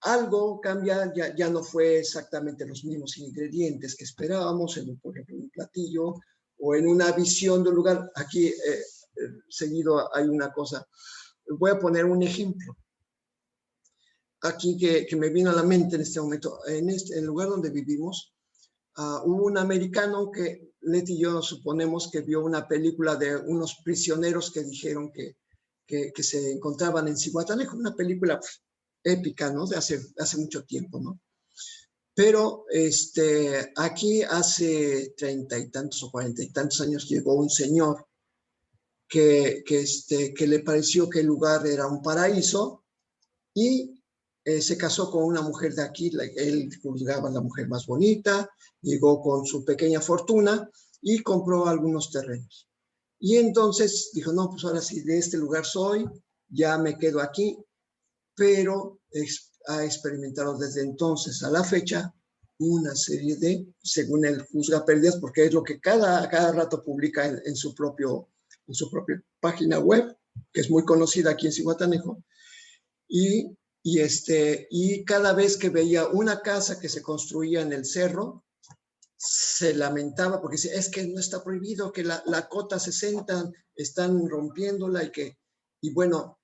algo, cambia, ya no fue exactamente los mismos ingredientes que esperábamos, por ejemplo, en un platillo o en una visión de un lugar. Aquí, seguido, hay una cosa. Voy a poner un ejemplo aquí que me vino a la mente en este momento. En el lugar donde vivimos, hubo un americano que Leti y yo suponemos que vio una película de unos prisioneros que dijeron que se encontraban en Zihuatanejo, una película épica, ¿no? De hace mucho tiempo, ¿no? Pero aquí hace 30 y tantos o 40 y tantos años llegó un señor que le pareció que el lugar era un paraíso y se casó con una mujer de aquí. Él juzgaba a la mujer más bonita, llegó con su pequeña fortuna y compró algunos terrenos. Y entonces dijo, no, pues ahora sí, de este lugar soy, ya me quedo aquí, pero ha experimentado desde entonces a la fecha una serie de, según él juzga, pérdidas, porque es lo que cada rato publica en su propia página web, que es muy conocida aquí en Zihuatanejo, y cada vez que veía una casa que se construía en el cerro, se lamentaba porque decía, es que no está prohibido, que la cota 60 están rompiéndola y bueno,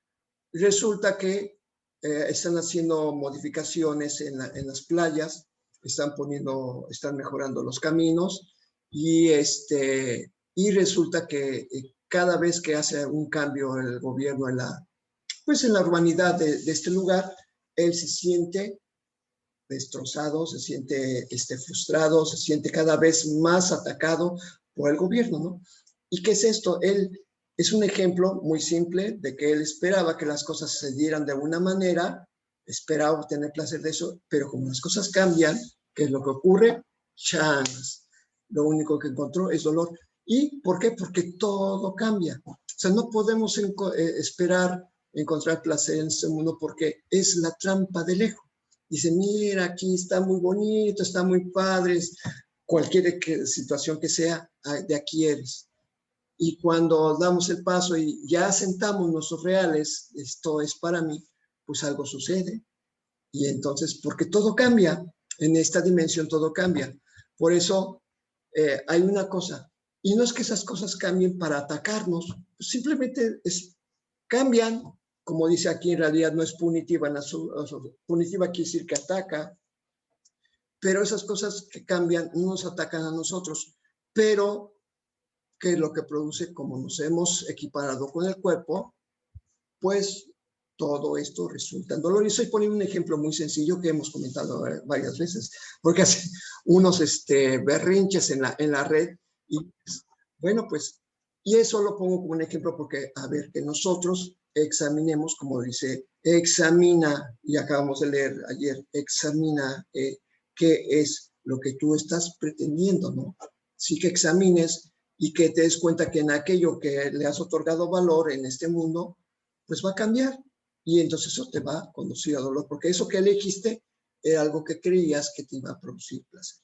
resulta que están haciendo modificaciones en las playas, están mejorando los caminos y resulta que cada vez que hace un cambio el gobierno en la urbanidad de este lugar, él se siente destrozado, se siente frustrado, se siente cada vez más atacado por el gobierno, ¿no? ¿Y qué es esto? Él es un ejemplo muy simple de que él esperaba que las cosas se dieran de una manera, esperaba obtener placer de eso, pero como las cosas cambian, ¿qué es lo que ocurre? Chance. Lo único que encontró es dolor. ¿Y por qué? Porque todo cambia. O sea, no podemos esperar encontrar placer en este mundo porque es la trampa del ego. Dice, mira, aquí está muy bonito, está muy padre, cualquier situación que sea, de aquí eres. Y cuando damos el paso y ya sentamos nuestros reales, esto es para mí, pues algo sucede. Y entonces, porque todo cambia, en esta dimensión todo cambia. Por eso hay una cosa, y no es que esas cosas cambien para atacarnos, pues simplemente cambian. Como dice aquí, en realidad no es punitiva, punitiva quiere decir que ataca, pero esas cosas que cambian no nos atacan a nosotros, pero que lo que produce, como nos hemos equiparado con el cuerpo, pues todo esto resulta en dolor. Y estoy poniendo un ejemplo muy sencillo que hemos comentado varias veces, porque hace unos berrinches en la red, y bueno, pues, y eso lo pongo como un ejemplo porque, a ver, que nosotros examinemos, como dice, examina, y acabamos de leer ayer, examina qué es lo que tú estás pretendiendo, ¿no? Sí, que examines y que te des cuenta que en aquello que le has otorgado valor en este mundo, pues va a cambiar. Y entonces eso te va a conducir a dolor, porque eso que elegiste era algo que creías que te iba a producir placer,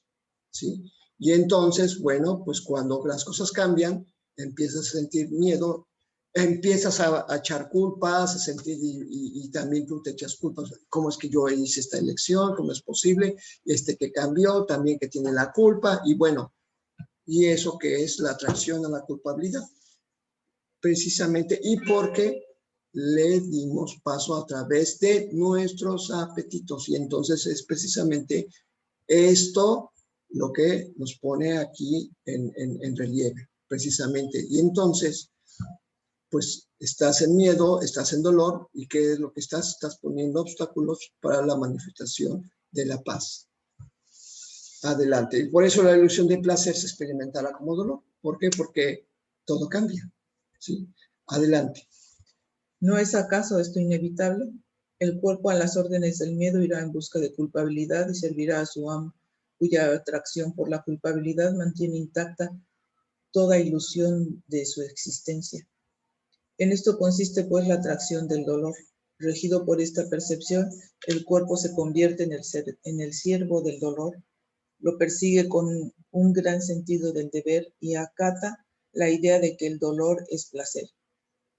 ¿sí? Y entonces, bueno, pues cuando las cosas cambian, empiezas a sentir miedo, empiezas a echar culpas, a sentir, y también tú te echas culpas. ¿Cómo es que yo hice esta elección? ¿Cómo es posible? Que cambió, también que tiene la culpa, y bueno, y eso que es la atracción a la culpabilidad, precisamente, y porque le dimos paso a través de nuestros apetitos, y entonces es precisamente esto lo que nos pone aquí en relieve, precisamente. Y entonces, pues estás en miedo, estás en dolor, ¿y qué es lo que estás? Estás poniendo obstáculos para la manifestación de la paz. Adelante. Y por eso la ilusión de placer se experimentará como dolor. ¿Por qué? Porque todo cambia. ¿Sí? Adelante. ¿No es acaso esto inevitable? El cuerpo a las órdenes del miedo irá en busca de culpabilidad y servirá a su amo, cuya atracción por la culpabilidad mantiene intacta toda ilusión de su existencia. En esto consiste pues la atracción del dolor. Regido por esta percepción, el cuerpo se convierte en el siervo del dolor, lo persigue con un gran sentido del deber y acata la idea de que el dolor es placer.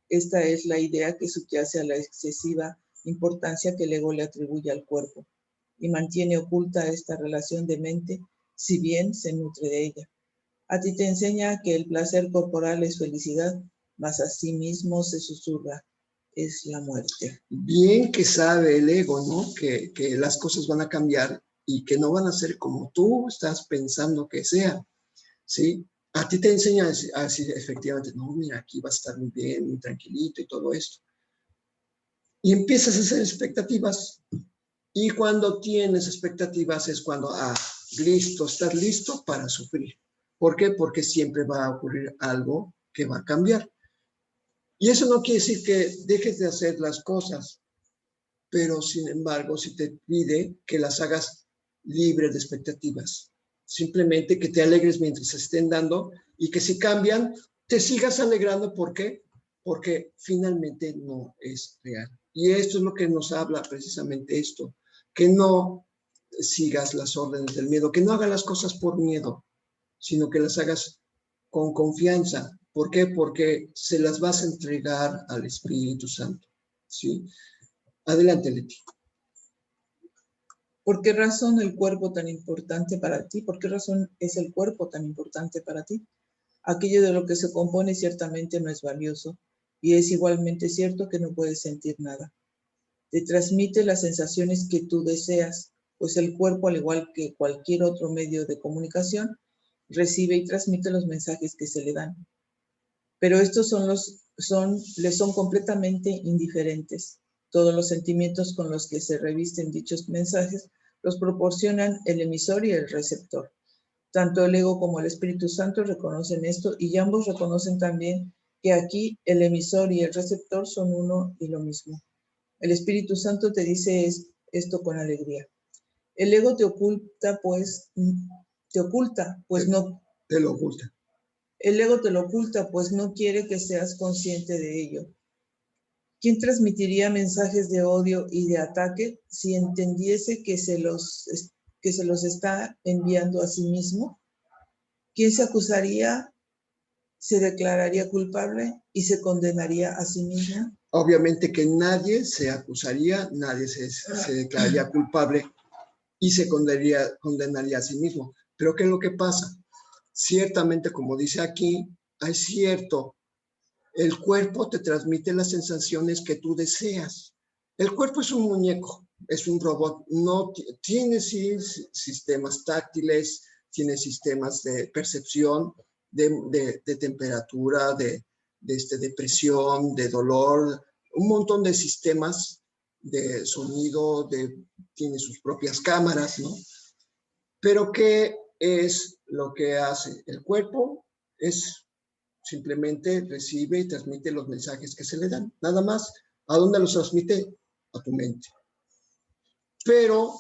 Esta es la idea que subyace a la excesiva importancia que el ego le atribuye al cuerpo y mantiene oculta esta relación de mente, si bien se nutre de ella. A ti te enseña que el placer corporal es felicidad, mas a sí mismo se susurra, es la muerte. Bien que sabe el ego, ¿no? Que las cosas van a cambiar y que no van a ser como tú estás pensando que sean, ¿sí? A ti te enseña a decir efectivamente, no, mira, aquí va a estar muy bien, muy tranquilito y todo esto. Y empiezas a hacer expectativas Y cuando tienes expectativas es cuando, listo, estás listo para sufrir. ¿Por qué? Porque siempre va a ocurrir algo que va a cambiar. Y eso no quiere decir que dejes de hacer las cosas, pero sin embargo, si te pide que las hagas libres de expectativas. Simplemente que te alegres mientras se estén dando y que si cambian, te sigas alegrando. ¿Por qué? Porque finalmente no es real. Y esto es lo que nos habla precisamente esto, que no sigas las órdenes del miedo, que no hagas las cosas por miedo, sino que las hagas con confianza. ¿Por qué? Porque se las vas a entregar al Espíritu Santo, ¿sí? Adelante, Leti. ¿Por qué razón el cuerpo tan importante para ti? ¿Por qué razón es el cuerpo tan importante para ti? Aquello de lo que se compone ciertamente no es valioso, y es igualmente cierto que no puedes sentir nada. Te transmite las sensaciones que tú deseas, pues el cuerpo, al igual que cualquier otro medio de comunicación, recibe y transmite los mensajes que se le dan. Pero estos le son completamente indiferentes. Todos los sentimientos con los que se revisten dichos mensajes los proporcionan el emisor y el receptor. Tanto el ego como el Espíritu Santo reconocen esto, y ambos reconocen también que aquí el emisor y el receptor son uno y lo mismo. El Espíritu Santo te dice esto con alegría. El ego te oculta, pues no. Te lo oculta. El ego te lo oculta, pues no quiere que seas consciente de ello. ¿Quién transmitiría mensajes de odio y de ataque si entendiese que se los está enviando a sí mismo? ¿Quién se acusaría, se declararía culpable y se condenaría a sí mismo? Obviamente que nadie se acusaría, nadie se declararía culpable y se condenaría a sí mismo. Pero ¿qué es lo que pasa? Ciertamente, como dice aquí, es cierto, el cuerpo te transmite las sensaciones que tú deseas. El cuerpo es un muñeco, es un robot, no tiene sí sistemas táctiles, tiene sistemas de percepción, de temperatura, de presión, de dolor, un montón de sistemas de sonido, tiene sus propias cámaras, ¿no? Pero ¿qué es lo que hace? El cuerpo simplemente recibe y transmite los mensajes que se le dan, nada más. ¿A dónde los transmite? A tu mente. Pero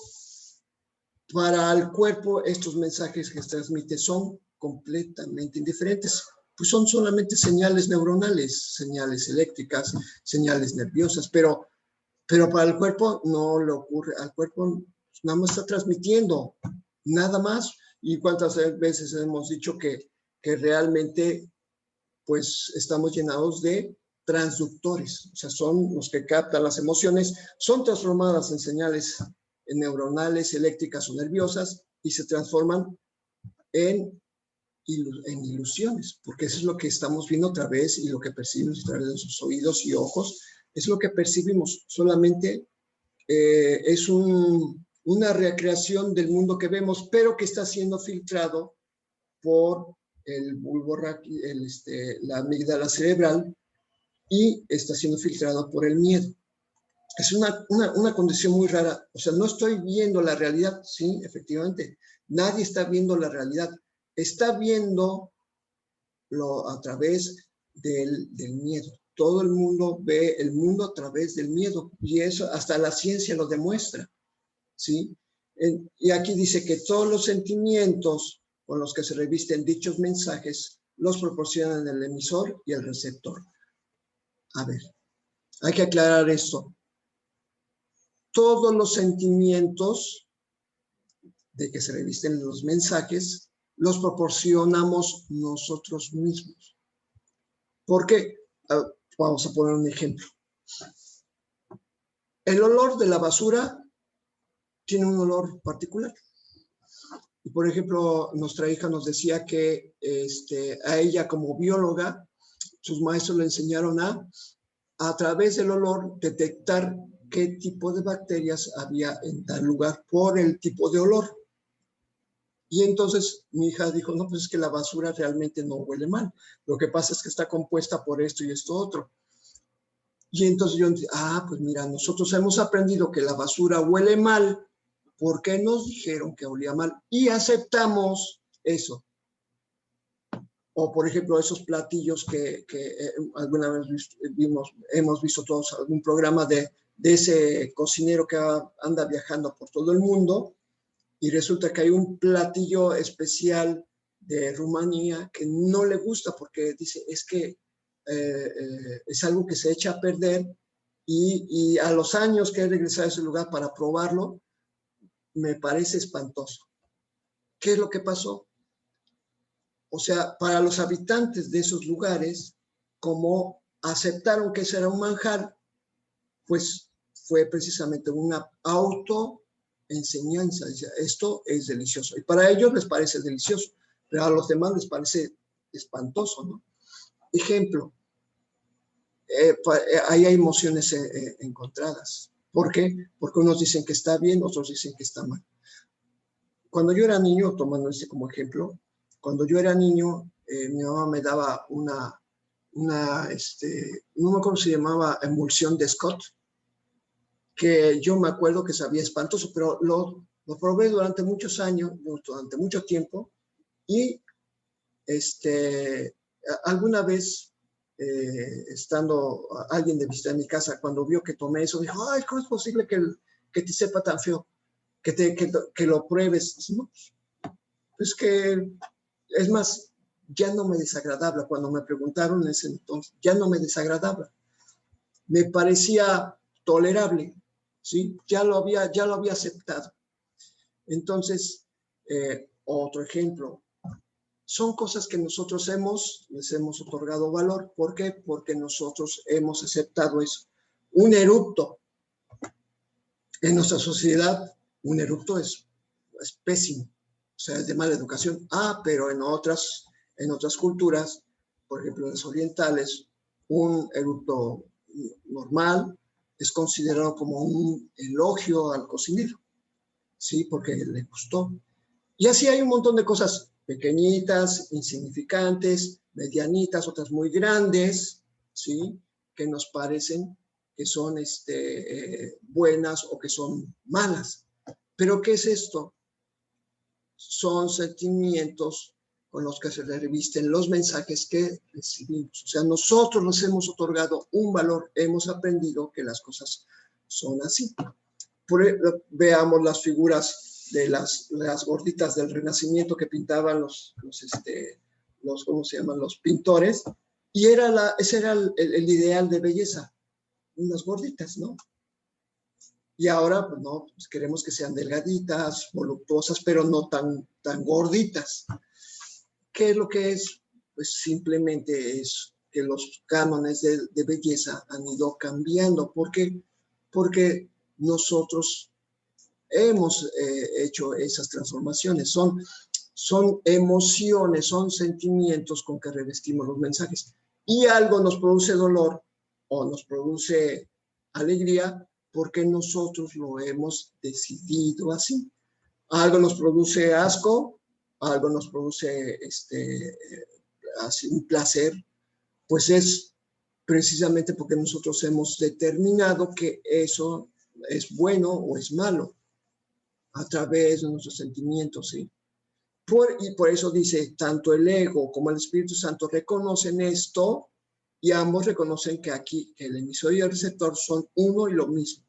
para el cuerpo estos mensajes que se transmite son completamente indiferentes, pues son solamente señales neuronales, señales eléctricas, señales nerviosas, pero para el cuerpo no le ocurre. Al cuerpo nada más está transmitiendo, nada más. ¿Y cuántas veces hemos dicho que realmente pues estamos llenados de transductores? O sea, son los que captan las emociones, son transformadas en señales neuronales, eléctricas o nerviosas y se transforman en ilusiones, porque eso es lo que estamos viendo a través y lo que percibimos a través de nuestros oídos y ojos, es lo que percibimos. Solamente es una recreación del mundo que vemos, pero que está siendo filtrado por el bulbo raquídeo, la amígdala cerebral, y está siendo filtrado por el miedo. Es una condición muy rara. O sea, no estoy viendo la realidad. Sí, efectivamente, nadie está viendo la realidad. Está viendo a través del miedo. Todo el mundo ve el mundo a través del miedo, y eso hasta la ciencia lo demuestra, ¿sí? Y aquí dice que todos los sentimientos con los que se revisten dichos mensajes los proporcionan el emisor y el receptor. A ver, hay que aclarar esto. Todos los sentimientos de que se revisten los mensajes los proporcionamos nosotros mismos. ¿Por qué? Vamos a poner un ejemplo. El olor de la basura tiene un olor particular. Y por ejemplo, nuestra hija nos decía que a ella como bióloga, sus maestros le enseñaron a través del olor detectar qué tipo de bacterias había en tal lugar por el tipo de olor. Y entonces mi hija dijo, no, pues es que la basura realmente no huele mal. Lo que pasa es que está compuesta por esto y esto otro. Y entonces yo, pues mira, nosotros hemos aprendido que la basura huele mal porque nos dijeron que olía mal y aceptamos eso. O, por ejemplo, esos platillos que alguna vez hemos visto todos algún programa de ese cocinero que anda viajando por todo el mundo y resulta que hay un platillo especial de Rumanía que no le gusta porque dice, es que es algo que se echa a perder y a los años que he regresado a ese lugar para probarlo, me parece espantoso. ¿Qué es lo que pasó? O sea, para los habitantes de esos lugares, como aceptaron que ese era un manjar, pues fue precisamente una autoenseñanza. Esto es delicioso. Y para ellos les parece delicioso, pero a los demás les parece espantoso, ¿no? Ejemplo, ahí hay emociones encontradas. ¿Por qué? Porque unos dicen que está bien, otros dicen que está mal. Cuando yo era niño, tomando este como ejemplo, cuando yo era niño, mi mamá me daba no me acuerdo cómo se llamaba, emulsión de Scott, que yo me acuerdo que sabía espantoso, pero lo probé durante muchos años, durante mucho tiempo, y alguna vez, estando alguien de visita en mi casa, cuando vio que tomé eso, dijo, ay, ¿cómo es posible que te sepa tan feo? Que lo pruebes. ¿No? Es que, es más, ya no me desagradaba. Cuando me preguntaron en ese entonces, ya no me desagradaba. Me parecía tolerable, ¿sí? Ya lo había aceptado. Entonces, otro ejemplo, son cosas que nosotros les hemos otorgado valor. ¿Por qué? Porque nosotros hemos aceptado eso. Un eructo. En nuestra sociedad, un eructo es pésimo. O sea, es de mala educación. Pero en otras culturas, por ejemplo, las orientales, un eructo normal es considerado como un elogio al cocinero, ¿sí? Porque le gustó. Y así hay un montón de cosas pequeñitas, insignificantes, medianitas, otras muy grandes, ¿sí? Que nos parecen que son buenas o que son malas. ¿Pero qué es esto? Son sentimientos con los que se revisten los mensajes que recibimos. O sea, nosotros nos hemos otorgado un valor, hemos aprendido que las cosas son así. Veamos las figuras de las gorditas del Renacimiento que pintaban los ¿cómo se llaman? Los pintores, y ese era el ideal de belleza, unas gorditas, ¿no? Y ahora, pues no, pues queremos que sean delgaditas, voluptuosas, pero no tan gorditas. ¿Qué es lo que es? Pues simplemente es que los cánones de belleza han ido cambiando. ¿Por qué? Porque nosotros hemos hecho esas transformaciones. Son emociones, son sentimientos con que revestimos los mensajes. Y algo nos produce dolor o nos produce alegría porque nosotros lo hemos decidido así. Algo nos produce asco, algo nos produce así un placer, pues es precisamente porque nosotros hemos determinado que eso es bueno o es malo a través de nuestros sentimientos, ¿sí? Y por eso dice, tanto el ego como el Espíritu Santo reconocen esto y ambos reconocen que aquí el emisor y el receptor son uno y lo mismo.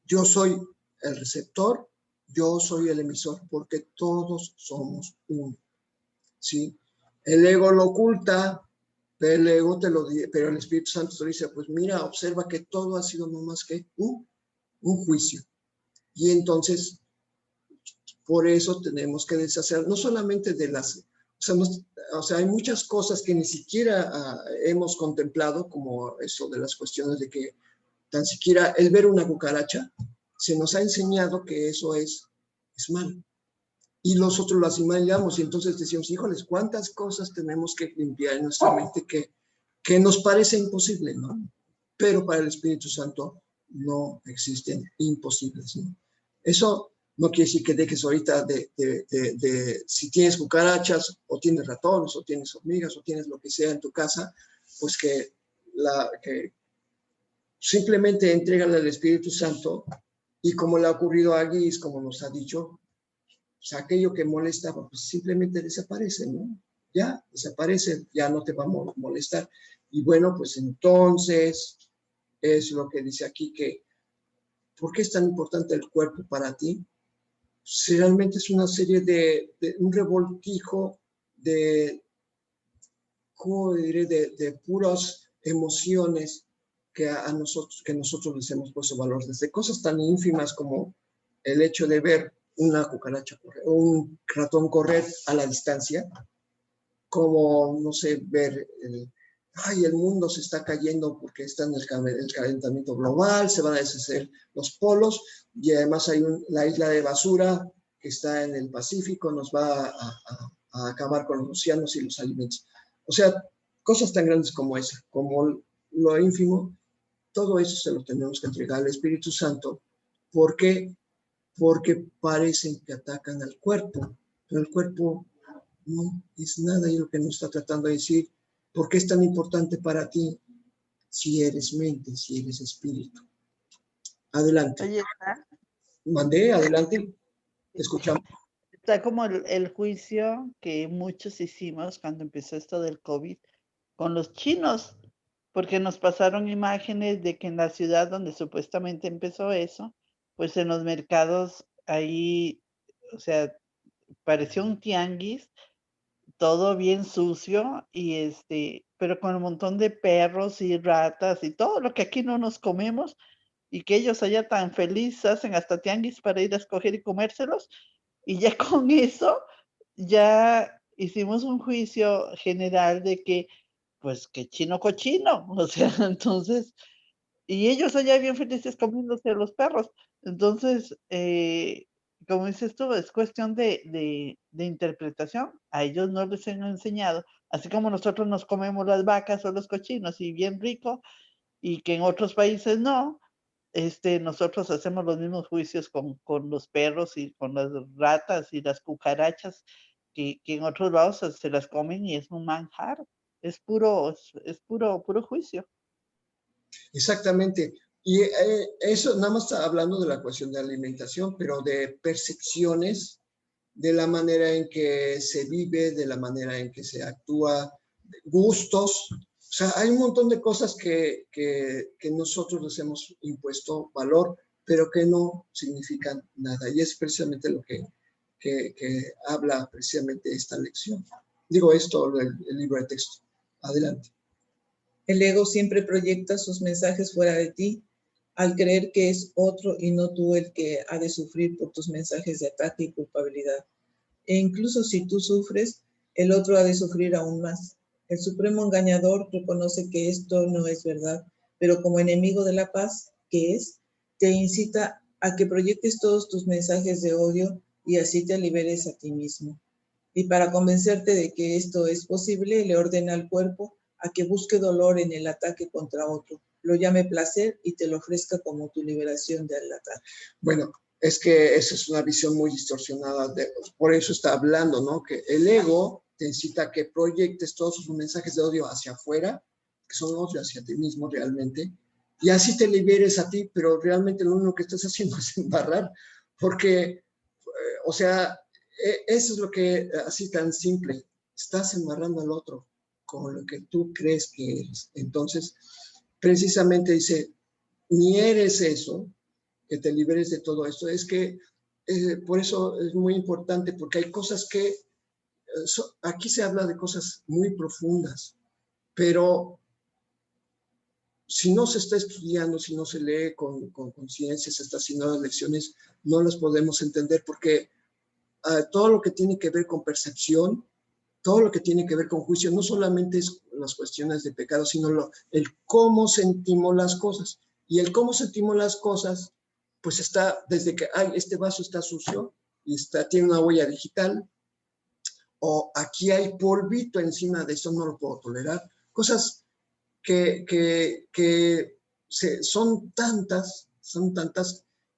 Yo soy el receptor, yo soy el emisor, porque todos somos uno, ¿sí? El ego lo oculta, pero pero el Espíritu Santo te dice, pues mira, observa que todo ha sido no más que un juicio. Y entonces, por eso tenemos que deshacer, no solamente de las, o sea, hay muchas cosas que ni siquiera hemos contemplado, como eso de las cuestiones de que tan siquiera el ver una cucaracha, se nos ha enseñado que eso es malo. Y nosotros lo asimilamos y entonces decimos, híjoles, ¿cuántas cosas tenemos que limpiar en nuestra mente que nos parece imposible, ¿no? Pero para el Espíritu Santo no existen imposibles, ¿no? Eso no quiere decir que dejes ahorita si tienes cucarachas o tienes ratones o tienes hormigas o tienes lo que sea en tu casa, pues que que simplemente entrégale al Espíritu Santo y como le ha ocurrido a Guis, como nos ha dicho, pues aquello que molestaba, pues simplemente desaparece, ¿no? Ya desaparece, ya no te va a molestar. Y bueno, pues entonces es lo que dice aquí, que ¿por qué es tan importante el cuerpo para ti? Si realmente es una serie de un revoltijo de, ¿cómo diré?, de puras emociones que nosotros les hemos puesto valor, desde cosas tan ínfimas como el hecho de ver una cucaracha correr, o un ratón correr a la distancia, como, no sé, ver el mundo se está cayendo porque está en el calentamiento global, se van a deshacer los polos, y además hay la isla de basura que está en el Pacífico, nos va a acabar con los océanos y los alimentos. O sea, cosas tan grandes como esa, como lo ínfimo, todo eso se lo tenemos que entregar al Espíritu Santo. ¿Por qué? Porque parecen que atacan al cuerpo, pero el cuerpo no es nada, y lo que nos está tratando de decir, ¿por qué es tan importante para ti si eres mente, si eres espíritu? Adelante. Oye, está, Mandé, adelante, escuchamos. está como el juicio que muchos hicimos cuando empezó esto del COVID con los chinos, porque nos pasaron imágenes de que en la ciudad donde supuestamente empezó eso, pues en los mercados ahí, o sea, pareció un tianguis, todo bien sucio y pero con un montón de perros y ratas y todo lo que aquí no nos comemos y que ellos allá tan felices hacen hasta tianguis para ir a escoger y comérselos. Y ya con eso, ya hicimos un juicio general de que, pues, que chino cochino, o sea, entonces, y ellos allá bien felices comiéndose a los perros. Entonces, como dices tú, es cuestión de interpretación. A ellos no les han enseñado, así como nosotros nos comemos las vacas o los cochinos y bien rico, y que en otros países no, nosotros hacemos los mismos juicios con los perros y con las ratas y las cucarachas que en otros lados se las comen y es un manjar. Es puro juicio. Exactamente. Y eso nada más está hablando de la cuestión de alimentación, pero de percepciones, de la manera en que se vive, de la manera en que se actúa, gustos. O sea, hay un montón de cosas que nosotros les hemos impuesto valor, pero que no significan nada. Y es precisamente lo que habla precisamente esta lección. Digo esto, el libro de texto. Adelante. El ego siempre proyecta sus mensajes fuera de ti, al creer que es otro y no tú el que ha de sufrir por tus mensajes de ataque y culpabilidad. E incluso si tú sufres, el otro ha de sufrir aún más. El supremo engañador reconoce que esto no es verdad, pero como enemigo de la paz, que es, te incita a que proyectes todos tus mensajes de odio y así te liberes a ti mismo. Y para convencerte de que esto es posible, le ordena al cuerpo a que busque dolor en el ataque contra otro, lo llame placer y te lo ofrezca como tu liberación del ataque. Bueno, es que esa es una visión muy distorsionada, por eso está hablando, ¿no? Que el ego te incita a que proyectes todos sus mensajes de odio hacia afuera, que son odio hacia ti mismo realmente, y así te liberes a ti, pero realmente lo único que estás haciendo es embarrar, porque, o sea, eso es lo que, así tan simple, estás embarrando al otro con lo que tú crees que eres. Entonces, precisamente dice, ni eres eso, que te liberes de todo esto. Es que por eso es muy importante, porque hay cosas que, aquí se habla de cosas muy profundas, pero si no se está estudiando, si no se lee con conciencia, se está haciendo las lecciones, no las podemos entender, porque todo lo que tiene que ver con percepción, todo lo que tiene que ver con juicio, no solamente es las cuestiones de pecado, sino el cómo sentimos las cosas. Y el cómo sentimos las cosas, pues está desde que, ay, este vaso está sucio y tiene una huella digital, o aquí hay polvito encima de eso, no lo puedo tolerar. Cosas que son tantas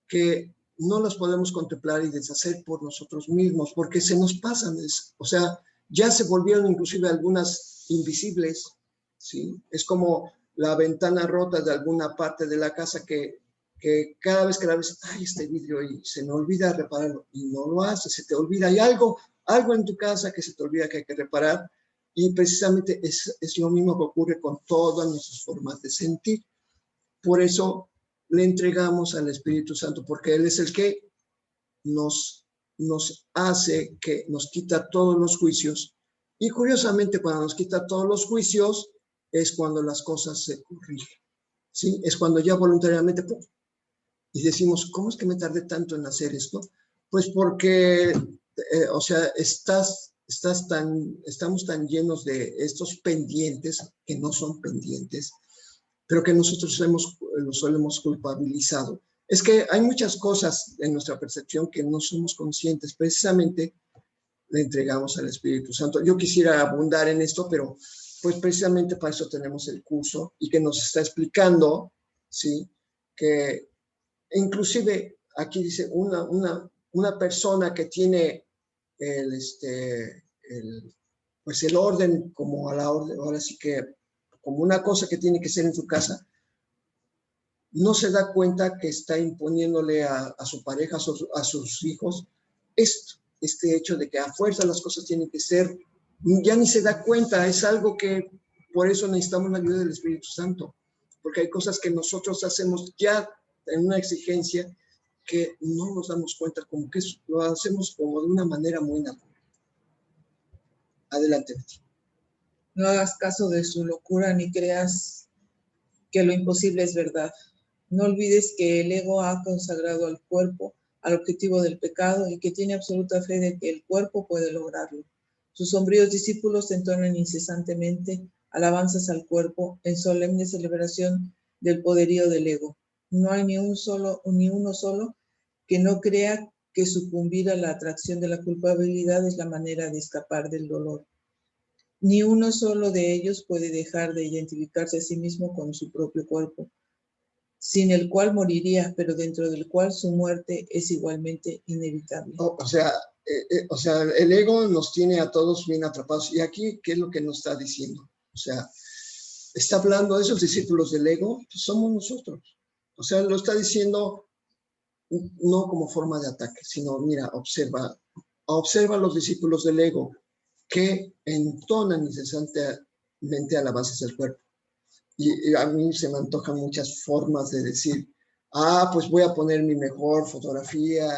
que no las podemos contemplar y deshacer por nosotros mismos, porque se nos pasan, o sea, ya se volvieron inclusive algunas invisibles, ¿sí? Es como la ventana rota de alguna parte de la casa que cada vez que la ves, ay, este vidrio, y se me olvida repararlo, y no lo haces, se te olvida. Hay algo en tu casa que se te olvida que hay que reparar, y precisamente es lo mismo que ocurre con todas nuestras formas de sentir. Por eso le entregamos al Espíritu Santo, porque Él es el que nos hace, que nos quita todos los juicios. Y curiosamente, cuando nos quita todos los juicios, es cuando las cosas se corrigen, ¿sí? Es cuando ya voluntariamente, ¡pum!, y decimos, ¿cómo es que me tardé tanto en hacer esto? Pues porque, o sea, estamos tan llenos de estos pendientes, que no son pendientes, pero que nosotros los solemos culpabilizado. Es que hay muchas cosas en nuestra percepción que no somos conscientes. Precisamente le entregamos al Espíritu Santo. Yo quisiera abundar en esto, pero pues precisamente para eso tenemos el curso, y que nos está explicando, ¿sí?, que inclusive aquí dice una persona que tiene pues el orden como a la orden, ahora sí que como una cosa que tiene que ser en su casa, no se da cuenta que está imponiéndole a su pareja, a sus hijos, este hecho de que a fuerza las cosas tienen que ser, ya ni se da cuenta. Es algo que por eso necesitamos la ayuda del Espíritu Santo, porque hay cosas que nosotros hacemos ya en una exigencia que no nos damos cuenta, como que lo hacemos como de una manera muy natural. Adelante, Betty. No hagas caso de su locura ni creas que lo imposible es verdad. No olvides que el ego ha consagrado al cuerpo al objetivo del pecado y que tiene absoluta fe de que el cuerpo puede lograrlo. Sus sombríos discípulos entonan incesantemente alabanzas al cuerpo en solemne celebración del poderío del ego. No hay ni uno solo que no crea que sucumbir a la atracción de la culpabilidad es la manera de escapar del dolor. Ni uno solo de ellos puede dejar de identificarse a sí mismo con su propio cuerpo, sin el cual moriría, pero dentro del cual su muerte es igualmente inevitable. O sea, el ego nos tiene a todos bien atrapados. Y aquí, ¿qué es lo que nos está diciendo? O sea, está hablando de esos discípulos del ego, pues somos nosotros. O sea, lo está diciendo no como forma de ataque, sino, mira, observa a los discípulos del ego que entonan incesantemente alabanzas al cuerpo. Y a mí se me antojan muchas formas de decir, pues voy a poner mi mejor fotografía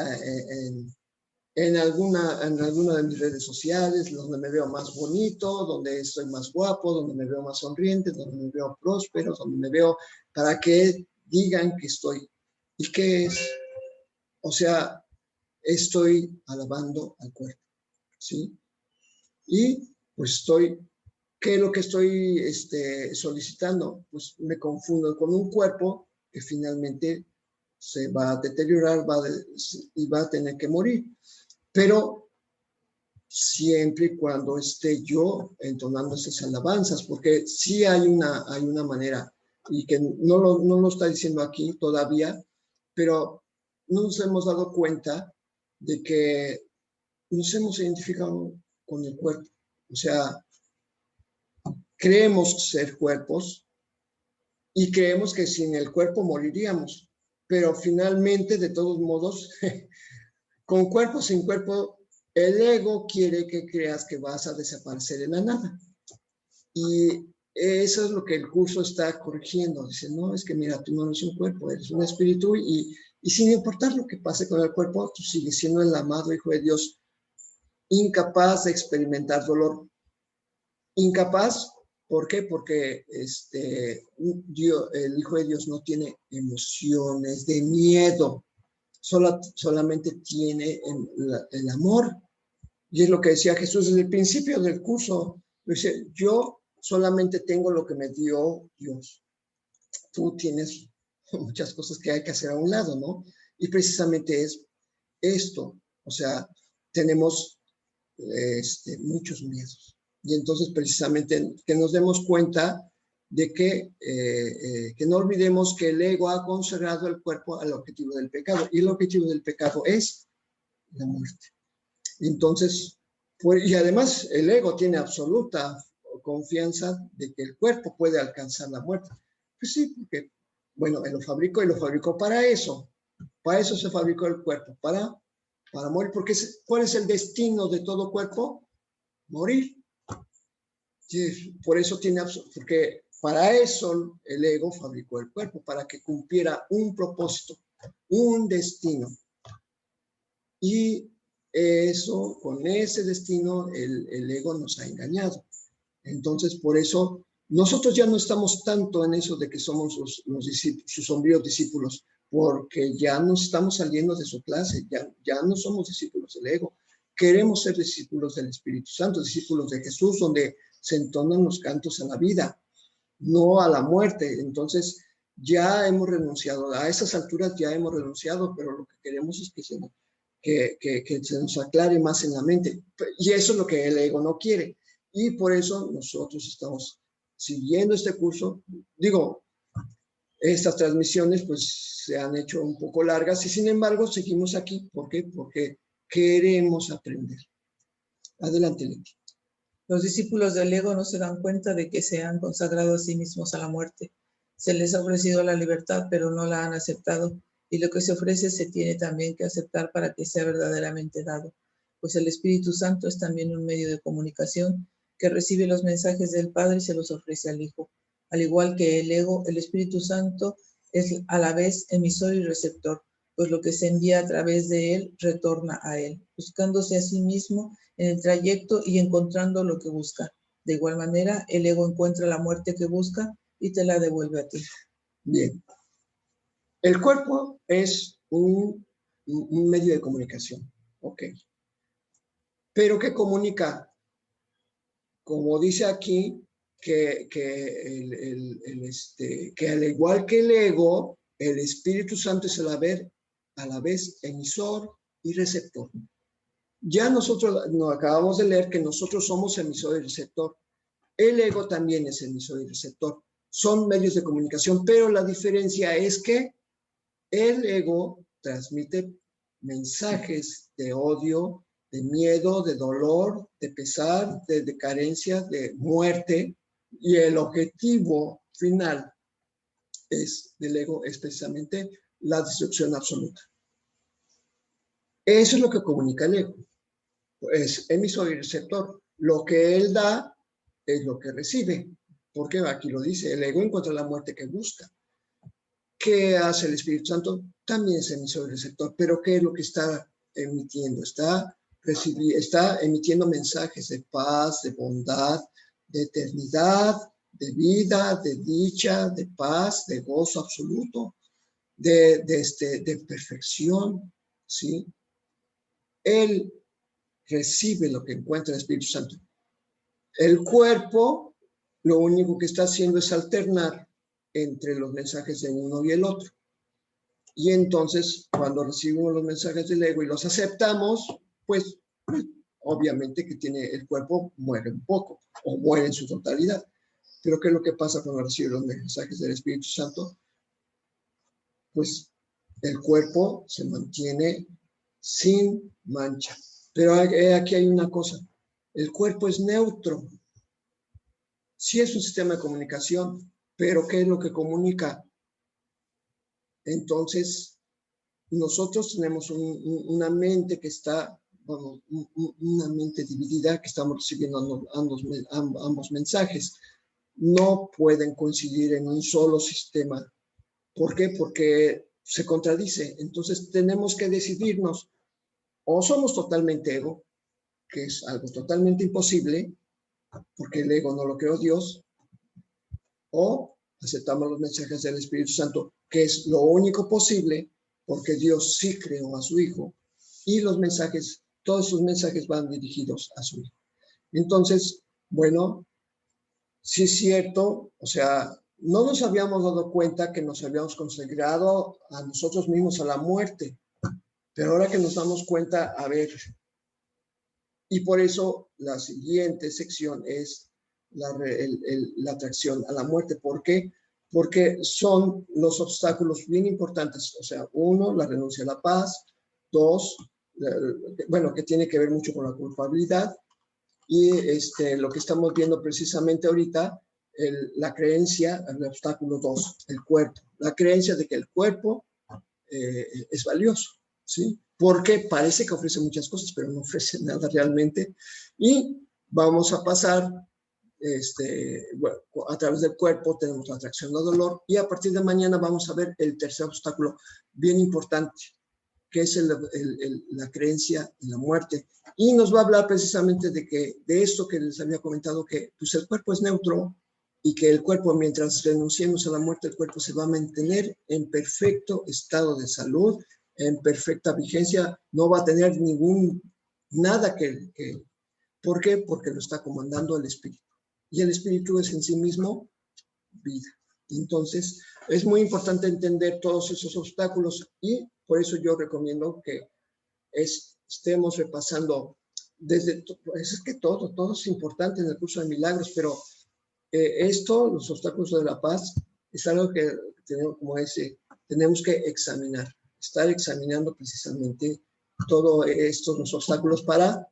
en alguna de mis redes sociales, donde me veo más bonito, donde estoy más guapo, donde me veo más sonriente, donde me veo próspero, donde me veo, para que digan que estoy. ¿Y qué es? O sea, estoy alabando al cuerpo, ¿sí? Y pues ¿qué es lo que estoy solicitando? Pues me confundo con un cuerpo que finalmente se va a deteriorar y va a tener que morir. Pero siempre y cuando esté yo entonando esas alabanzas, porque sí hay una manera, y que no lo está diciendo aquí todavía, pero no nos hemos dado cuenta de que nos hemos identificado con el cuerpo. O sea, creemos ser cuerpos y creemos que sin el cuerpo moriríamos, pero finalmente, de todos modos, con cuerpo, sin cuerpo, el ego quiere que creas que vas a desaparecer en la nada. Y eso es lo que el curso está corrigiendo. Dice, no, es que mira, tú no eres un cuerpo, eres un espíritu, y sin importar lo que pase con el cuerpo, tú sigues siendo el amado Hijo de Dios, incapaz de experimentar dolor. Incapaz, ¿por qué? Porque el Hijo de Dios no tiene emociones de miedo, solamente tiene el amor. Y es lo que decía Jesús desde el principio del curso. Dice, yo solamente tengo lo que me dio Dios. Tú tienes muchas cosas que hay que hacer a un lado, ¿no? Y precisamente es esto. O sea, tenemos muchos miedos. Y entonces precisamente que nos demos cuenta de que no olvidemos que el ego ha consagrado el cuerpo al objetivo del pecado. Y el objetivo del pecado es la muerte. Entonces, y además el ego tiene absoluta confianza de que el cuerpo puede alcanzar la muerte. Pues sí, porque, bueno, él lo fabricó y lo fabricó para eso. Para eso se fabricó el cuerpo, para morir. Porque ¿cuál es el destino de todo cuerpo? Morir. Sí, por eso porque para eso el ego fabricó el cuerpo, para que cumpliera un propósito, un destino. Y eso, con ese destino, el ego nos ha engañado. Entonces, por eso, nosotros ya no estamos tanto en eso de que somos sus sombríos discípulos, porque ya no estamos saliendo de su clase, ya no somos discípulos del ego. Queremos ser discípulos del Espíritu Santo, discípulos de Jesús, donde se entonan los cantos a la vida, no a la muerte. Entonces, ya hemos renunciado, a esas alturas ya hemos renunciado, pero lo que queremos es que se nos aclare más en la mente. Y eso es lo que el ego no quiere. Y por eso nosotros estamos siguiendo este curso. Digo, estas transmisiones pues se han hecho un poco largas y sin embargo seguimos aquí. ¿Por qué? Porque queremos aprender. Adelante, Leti. Los discípulos del ego no se dan cuenta de que se han consagrado a sí mismos a la muerte. Se les ha ofrecido la libertad, pero no la han aceptado. Y lo que se ofrece se tiene también que aceptar para que sea verdaderamente dado. Pues el Espíritu Santo es también un medio de comunicación que recibe los mensajes del Padre y se los ofrece al Hijo. Al igual que el ego, el Espíritu Santo es a la vez emisor y receptor, pues lo que se envía a través de él retorna a él, buscándose a sí mismo en el trayecto y encontrando lo que busca. De igual manera, el ego encuentra la muerte que busca y te la devuelve a ti. Bien. El cuerpo es un medio de comunicación. Ok. Pero ¿qué comunica? Como dice aquí, que al igual que el ego, el Espíritu Santo es a la vez emisor y receptor. Ya nosotros nos acabamos de leer que nosotros somos emisor y receptor. El ego también es emisor y receptor. Son medios de comunicación, pero la diferencia es que el ego transmite mensajes de odio, de miedo, de dolor, de pesar, de carencia, de muerte, y el objetivo final del ego es precisamente la destrucción absoluta. Eso es lo que comunica el ego. Es emisor y receptor. Lo que él da es lo que recibe, porque aquí lo dice, el ego encuentra la muerte que busca. ¿Qué hace el Espíritu Santo? También es emisor y receptor, pero ¿qué es lo que está emitiendo? Está emitiendo mensajes de paz, de bondad, de eternidad, de vida, de dicha, de paz, de gozo absoluto, de perfección, ¿sí? Él recibe lo que encuentra el Espíritu Santo. El cuerpo lo único que está haciendo es alternar entre los mensajes de uno y el otro. Y entonces, cuando recibimos los mensajes del ego y los aceptamos, pues obviamente que el cuerpo muere un poco o muere en su totalidad. Pero ¿qué es lo que pasa cuando recibe los mensajes del Espíritu Santo? Pues el cuerpo se mantiene sin mancha. Pero aquí hay una cosa. El cuerpo es neutro. Sí es un sistema de comunicación, pero ¿qué es lo que comunica? Entonces, nosotros tenemos una mente que está, una mente dividida, que estamos recibiendo ambos mensajes. No pueden coincidir en un solo sistema. ¿Por qué? Porque se contradice. Entonces, tenemos que decidirnos. O somos totalmente ego, que es algo totalmente imposible, porque el ego no lo creó Dios, o aceptamos los mensajes del Espíritu Santo, que es lo único posible, porque Dios sí creó a su Hijo, y los mensajes, todos sus mensajes van dirigidos a su Hijo. Entonces, bueno, sí es cierto, o sea, no nos habíamos dado cuenta que nos habíamos consagrado a nosotros mismos a la muerte, pero ahora que nos damos cuenta, a ver, y por eso la siguiente sección es la atracción a la muerte. ¿Por qué? Porque son los obstáculos bien importantes. O sea, uno, la renuncia a la paz. Dos, bueno, que tiene que ver mucho con la culpabilidad. Y lo que estamos viendo precisamente ahorita, la creencia, el obstáculo 2, el cuerpo. La creencia de que el cuerpo es valioso, ¿sí? Porque parece que ofrece muchas cosas, pero no ofrece nada realmente. Y vamos a pasar, bueno, a través del cuerpo tenemos la atracción al dolor, y a partir de mañana vamos a ver el tercer obstáculo bien importante, que es la creencia en la muerte. Y nos va a hablar precisamente de esto que les había comentado, que pues el cuerpo es neutro, y que el cuerpo, mientras renunciemos a la muerte, el cuerpo se va a mantener en perfecto estado de salud, en perfecta vigencia, no va a tener nada ¿por qué? Porque lo está comandando el espíritu. Y el espíritu es en sí mismo vida. Entonces, es muy importante entender todos esos obstáculos, y por eso yo recomiendo que estemos repasando pues es que todo es importante en el curso de milagros, pero los obstáculos de la paz, es algo que tenemos que examinar, estar examinando precisamente todos los obstáculos para,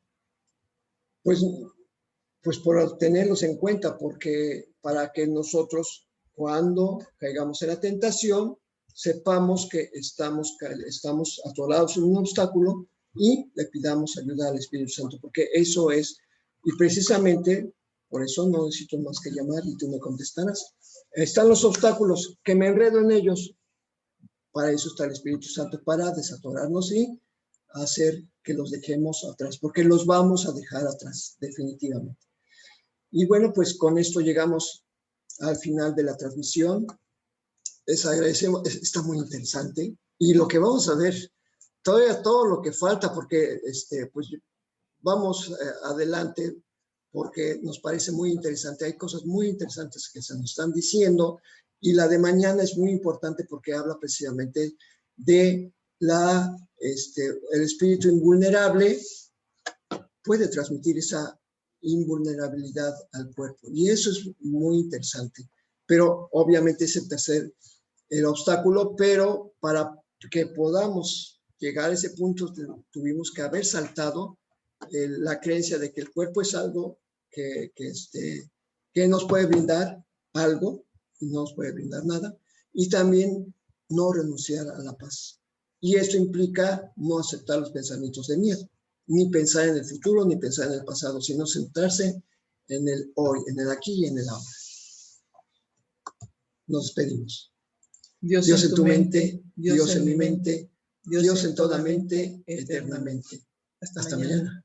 pues por tenerlos en cuenta, porque para que nosotros, cuando caigamos en la tentación, sepamos que estamos atorados en un obstáculo y le pidamos ayuda al Espíritu Santo, porque eso es, y precisamente por eso no necesito más que llamar y tú me contestarás. Están los obstáculos, que me enredo en ellos. Para eso está el Espíritu Santo, para desatorarnos y hacer que los dejemos atrás, porque los vamos a dejar atrás, definitivamente. Y bueno, pues con esto llegamos al final de la transmisión. Les agradecemos, está muy interesante. Y lo que vamos a ver, todavía todo lo que falta, porque pues vamos adelante, porque nos parece muy interesante. Hay cosas muy interesantes que se nos están diciendo, y la de mañana es muy importante porque habla precisamente de el espíritu invulnerable. Puede transmitir esa invulnerabilidad al cuerpo, y eso es muy interesante. Pero obviamente es el obstáculo, pero para que podamos llegar a ese punto tuvimos que haber saltado la creencia de que el cuerpo es algo que nos puede brindar algo y no nos puede brindar nada, y también no renunciar a la paz. Y esto implica no aceptar los pensamientos de miedo, ni pensar en el futuro, ni pensar en el pasado, sino centrarse en el hoy, en el aquí y en el ahora. Nos despedimos. Dios en tu mente, Dios en mi mente, Dios en toda mente, eternamente. Hasta mañana.